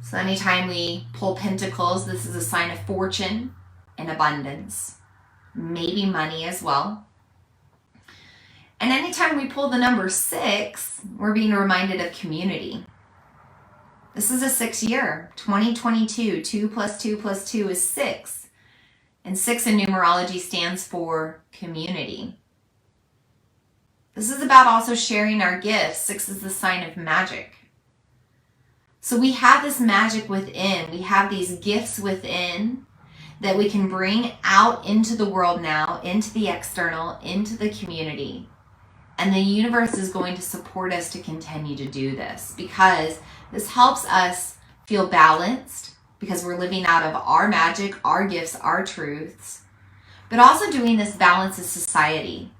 So anytime we pull pentacles, this is a sign of fortune and abundance, maybe money as well. And anytime we pull the number 6, we're being reminded of community. This is a 6 year, 2022, 2 plus 2 plus 2 is 6. And 6 in numerology stands for community. This is about also sharing our gifts. 6 is the sign of magic. So we have this magic within. We have these gifts within that we can bring out into the world now, into the external, into the community. And the universe is going to support us to continue to do this because this helps us feel balanced because we're living out of our magic, our gifts, our truths, but also doing this balances society.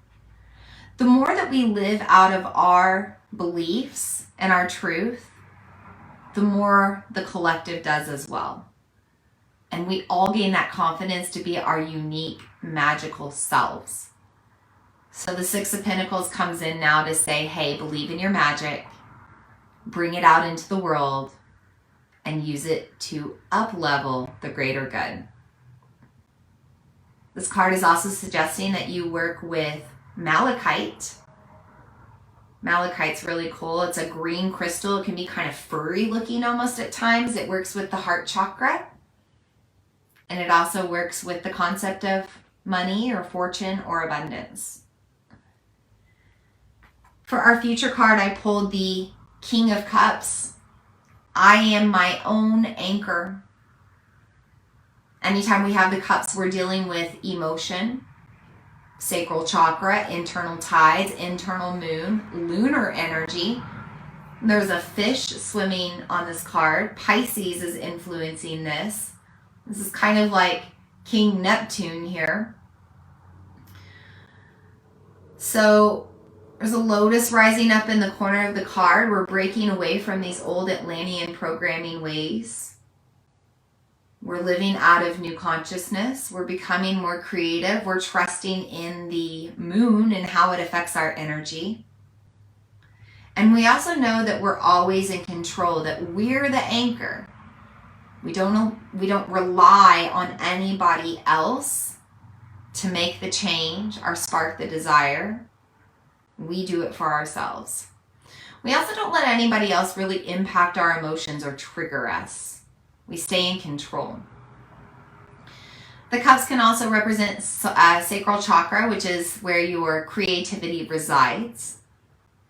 The more that we live out of our beliefs and our truth, the more the collective does as well. And we all gain that confidence to be our unique, magical selves. So the Six of Pentacles comes in now to say, hey, believe in your magic, bring it out into the world, and use it to up-level the greater good. This card is also suggesting that you work with malachite. Malachite's really cool. It's a green crystal. It can be kind of furry looking almost at times. It works with the heart chakra. And it also works with the concept of money or fortune or abundance. For our future card, I pulled the King of Cups. I am my own anchor. Anytime we have the cups, we're dealing with emotion, sacral chakra, internal tides, internal moon, lunar energy. There's a fish swimming on this card. Pisces is influencing this. This is kind of like King Neptune here. So there's a lotus rising up in the corner of the card. We're breaking away from these old Atlantean programming ways. We're living out of new consciousness. We're becoming more creative. We're trusting in the moon and how it affects our energy. And we also know that we're always in control, that we're the anchor. We don't rely on anybody else to make the change or spark the desire. We do it for ourselves. We also don't let anybody else really impact our emotions or trigger us. We stay in control. The cups can also represent sacral chakra, which is where your creativity resides.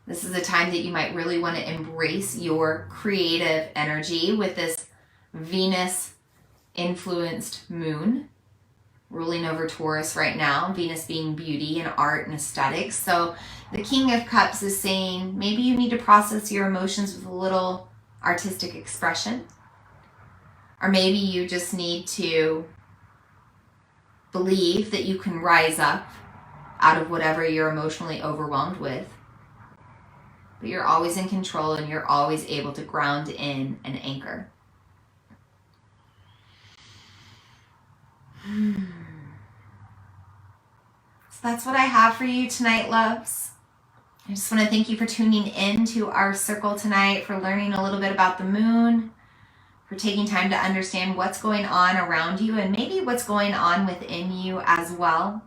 This is a time that you might really want to embrace your creative energy with this Venus-influenced moon ruling over Taurus right now, Venus being beauty and art and aesthetics. So the King of Cups is saying maybe you need to process your emotions with a little artistic expression. Or maybe you just need to believe that you can rise up out of whatever you're emotionally overwhelmed with. But you're always in control and you're always able to ground in an anchor. So that's what I have for you tonight, loves. I just want to thank you for tuning in to our circle tonight, for learning a little bit about the moon, for taking time to understand what's going on around you and maybe what's going on within you as well.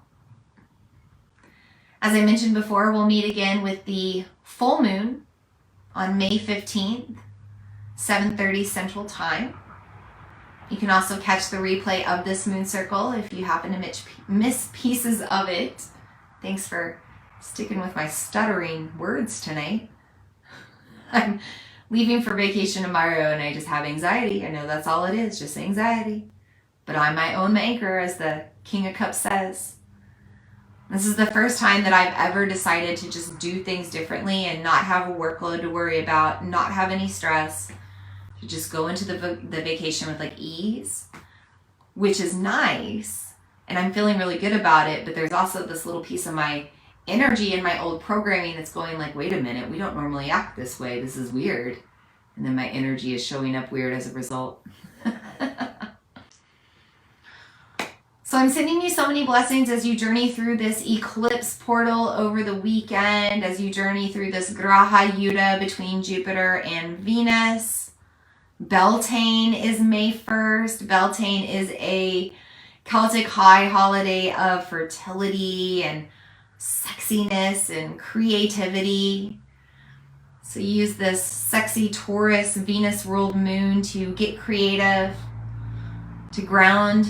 As I mentioned before, we'll meet again with the full moon on May 15th, 7:30 Central Time. You can also catch the replay of this moon circle if you happen to miss pieces of it. Thanks for sticking with my stuttering words tonight. I'm leaving for vacation tomorrow and I just have anxiety. I know that's all it is, just anxiety. But I'm my own anchor, as the King of Cups says. This is the first time that I've ever decided to just do things differently and not have a workload to worry about, not have any stress, to just go into the vacation with like ease, which is nice. And I'm feeling really good about it. But there's also this little piece of my energy and my old programming that's going like, wait a minute, we don't normally act this way. This is weird. And then my energy is showing up weird as a result. So I'm sending you so many blessings as you journey through this eclipse portal over the weekend, as you journey through this Graha Yuddha between Jupiter and Venus. Beltane is May 1st. Beltane is a Celtic high holiday of fertility and sexiness and creativity. So use this sexy Taurus Venus ruled moon to get creative, to ground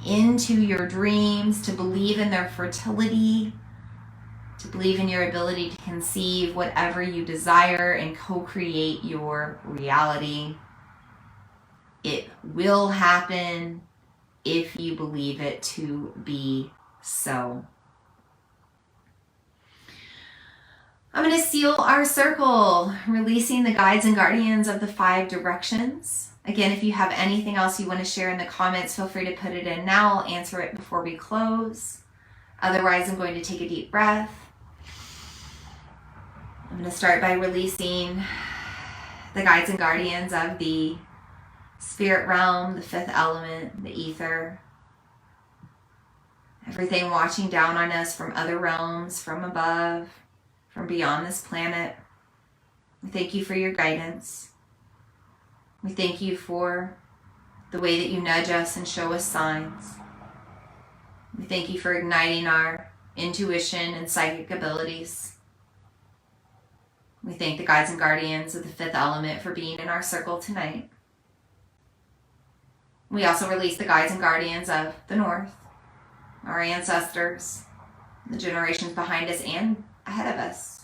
into your dreams, to believe in their fertility, to believe in your ability to conceive whatever you desire and co-create your reality. It will happen if you believe it to be so. I'm going to seal our circle, releasing the guides and guardians of the 5 directions. Again, if you have anything else you want to share in the comments, feel free to put it in now. I'll answer it before we close. Otherwise, I'm going to take a deep breath. I'm going to start by releasing the guides and guardians of the spirit realm, the 5th element, the ether. Everything watching down on us from other realms, from above, from beyond this planet. We thank you for your guidance. We thank you for the way that you nudge us and show us signs. We thank you for igniting our intuition and psychic abilities. We thank the guides and guardians of the 5th element for being in our circle tonight. We also release the guides and guardians of the North, our ancestors, the generations behind us and ahead of us.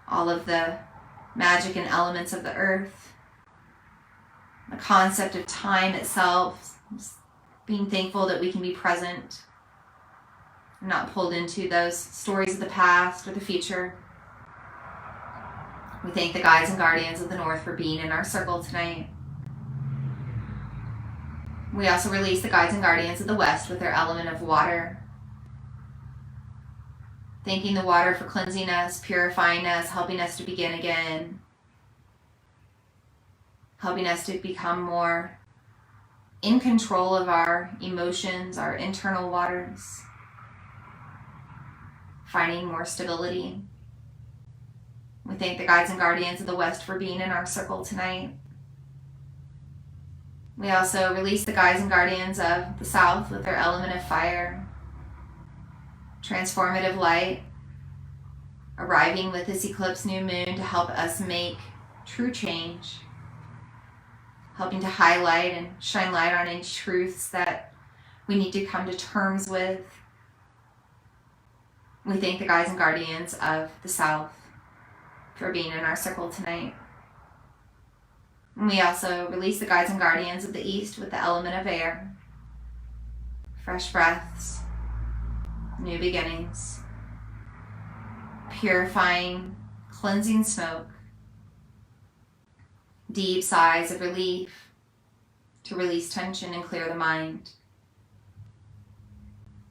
All of the magic and elements of the earth, the concept of time itself, being thankful that we can be present, not pulled into those stories of the past or the future. We thank the guides and guardians of the North for being in our circle tonight. We also release the guides and guardians of the West with their element of water. Thanking the water for cleansing us, purifying us, helping us to begin again. Helping us to become more in control of our emotions, our internal waters. Finding more stability. We thank the guides and guardians of the West for being in our circle tonight. We also release the guides and guardians of the South with their element of fire. Transformative light, arriving with this eclipse new moon to help us make true change. Helping to highlight and shine light on any truths that we need to come to terms with. We thank the guides and guardians of the South for being in our circle tonight. And we also release the guides and guardians of the East with the element of air. Fresh breaths, new beginnings, purifying, cleansing smoke, deep sighs of relief to release tension and clear the mind.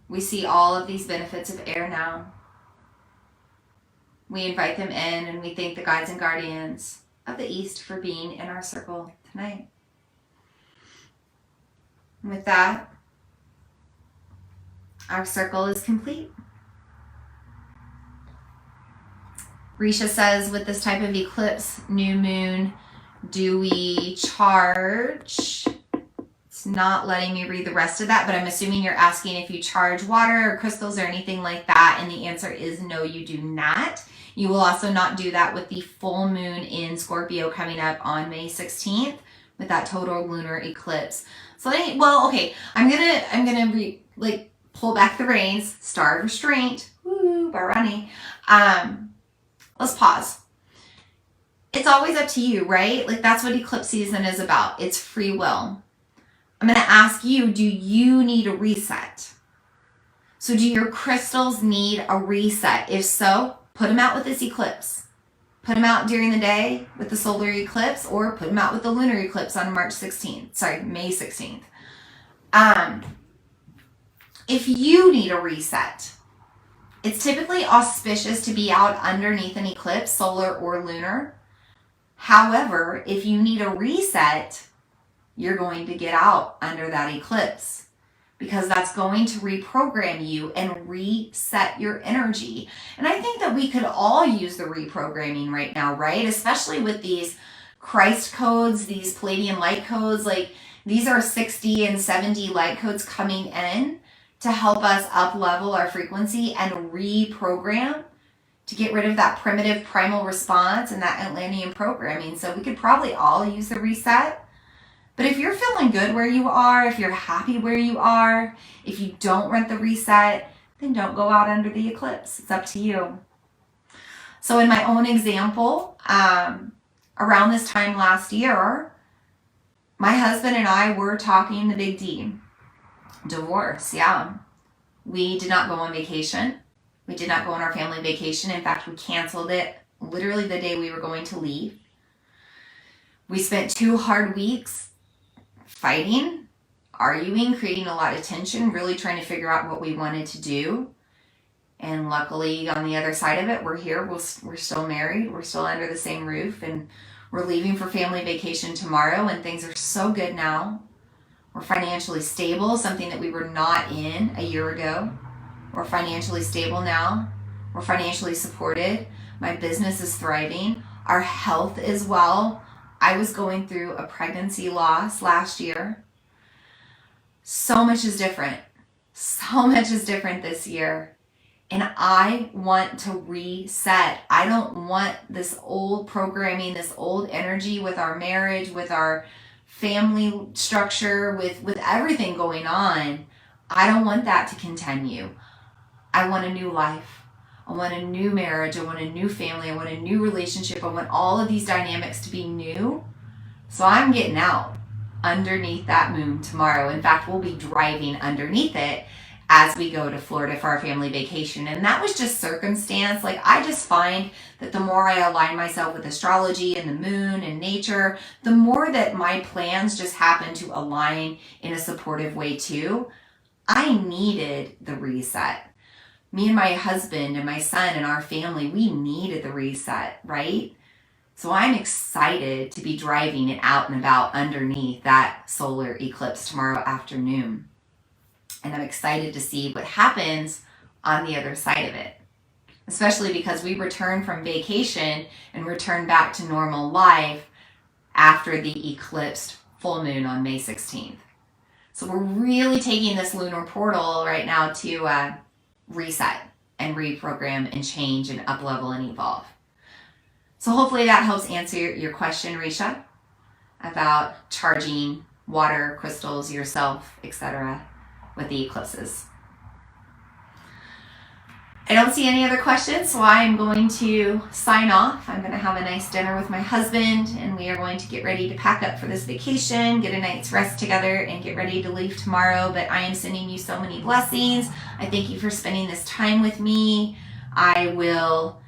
We see all of these benefits of air now. We invite them in and we thank the guides and guardians of the East for being in our circle tonight. And with that, our circle is complete. Risha says, with this type of eclipse, new moon, do we charge? It's not letting me read the rest of that, but I'm assuming you're asking if you charge water or crystals or anything like that, and the answer is no, you do not. You will also not do that with the full moon in Scorpio coming up on May 16th with that total lunar eclipse. So, I'm gonna pull back the reins, star of restraint. Woo, Barani. Let's pause. It's always up to you, right? Like, that's what eclipse season is about. It's free will. I'm going to ask you, do you need a reset? So do your crystals need a reset? If so, put them out with this eclipse. Put them out during the day with the solar eclipse, or put them out with the lunar eclipse on May 16th. If you need a reset, it's typically auspicious to be out underneath an eclipse, solar or lunar. However, if you need a reset, you're going to get out under that eclipse, because that's going to reprogram you and reset your energy. And I think that we could all use the reprogramming right now, right? Especially with these Christ codes, these Palladian light codes. Like, these are 60 and 70 light codes coming in to help us up level our frequency and reprogram, to get rid of that primitive primal response and that Atlantean programming. So we could probably all use the reset. But if you're feeling good where you are, if you're happy where you are, if you don't want the reset, then don't go out under the eclipse. It's up to you. So in my own example, around this time last year, my husband and I were talking the big D. Divorce, yeah. We did not go on vacation. We did not go on our family vacation. In fact, we canceled it literally the day we were going to leave. We spent 2 hard weeks fighting, arguing, creating a lot of tension, really trying to figure out what we wanted to do. And luckily, on the other side of it, we're here. We're still married. We're still under the same roof. And we're leaving for family vacation tomorrow. And things are so good now. We're financially stable, something that we were not in a year ago. We're financially stable now. We're financially supported. My business is thriving. Our health is well. I was going through a pregnancy loss last year. So much is different. So much is different this year. And I want to reset. I don't want this old programming, this old energy with our marriage, with our family structure, with everything going on. I don't want that to continue. I want a new life. I want a new marriage. I want a new family. I want a new relationship. I want all of these dynamics to be new. So I'm getting out underneath that moon tomorrow. In fact, we'll be driving underneath it as we go to Florida for our family vacation. And that was just circumstance. Like, I just find that the more I align myself with astrology and the moon and nature, the more that my plans just happen to align in a supportive way too. I needed the reset. Me and my husband and my son and our family, we needed the reset, right? So I'm excited to be driving it out and about underneath that solar eclipse tomorrow afternoon. And I'm excited to see what happens on the other side of it, especially because we return from vacation and return back to normal life after the eclipsed full moon on May 16th. So we're really taking this lunar portal right now to reset and reprogram and change and up-level and evolve. So hopefully that helps answer your question, Risha, about charging water, crystals, yourself, etc. with the eclipses. I don't see any other questions, so I'm going to sign off. I'm going to have a nice dinner with my husband, and we are going to get ready to pack up for this vacation, get a night's rest together, and get ready to leave tomorrow. But I am sending you so many blessings. I thank you for spending this time with me. I will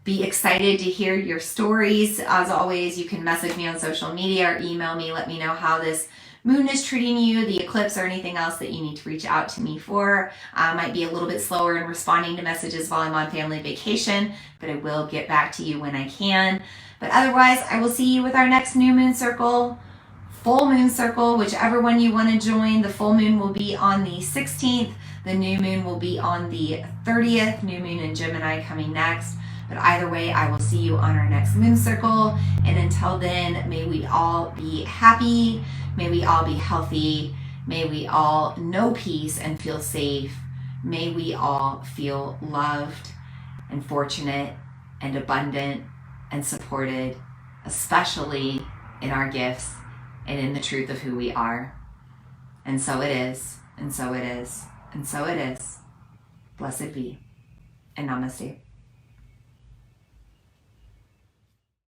be excited to hear your stories. As always, you can message me on social media or email me. Let me know how this moon is treating you, the eclipse, or anything else that you need to reach out to me for. I might be a little bit slower in responding to messages while I'm on family vacation, but I will get back to you when I can. But otherwise, I will see you with our next new moon circle, full moon circle, whichever one you want to join. The full moon will be on the 16th. The new moon will be on the 30th. New moon in Gemini coming next. But either way, I will see you on our next moon circle. And until then, may we all be happy. May we all be healthy. May we all know peace and feel safe. May we all feel loved and fortunate and abundant and supported, especially in our gifts and in the truth of who we are. And so it is, and so it is, and so it is. Blessed be, and namaste.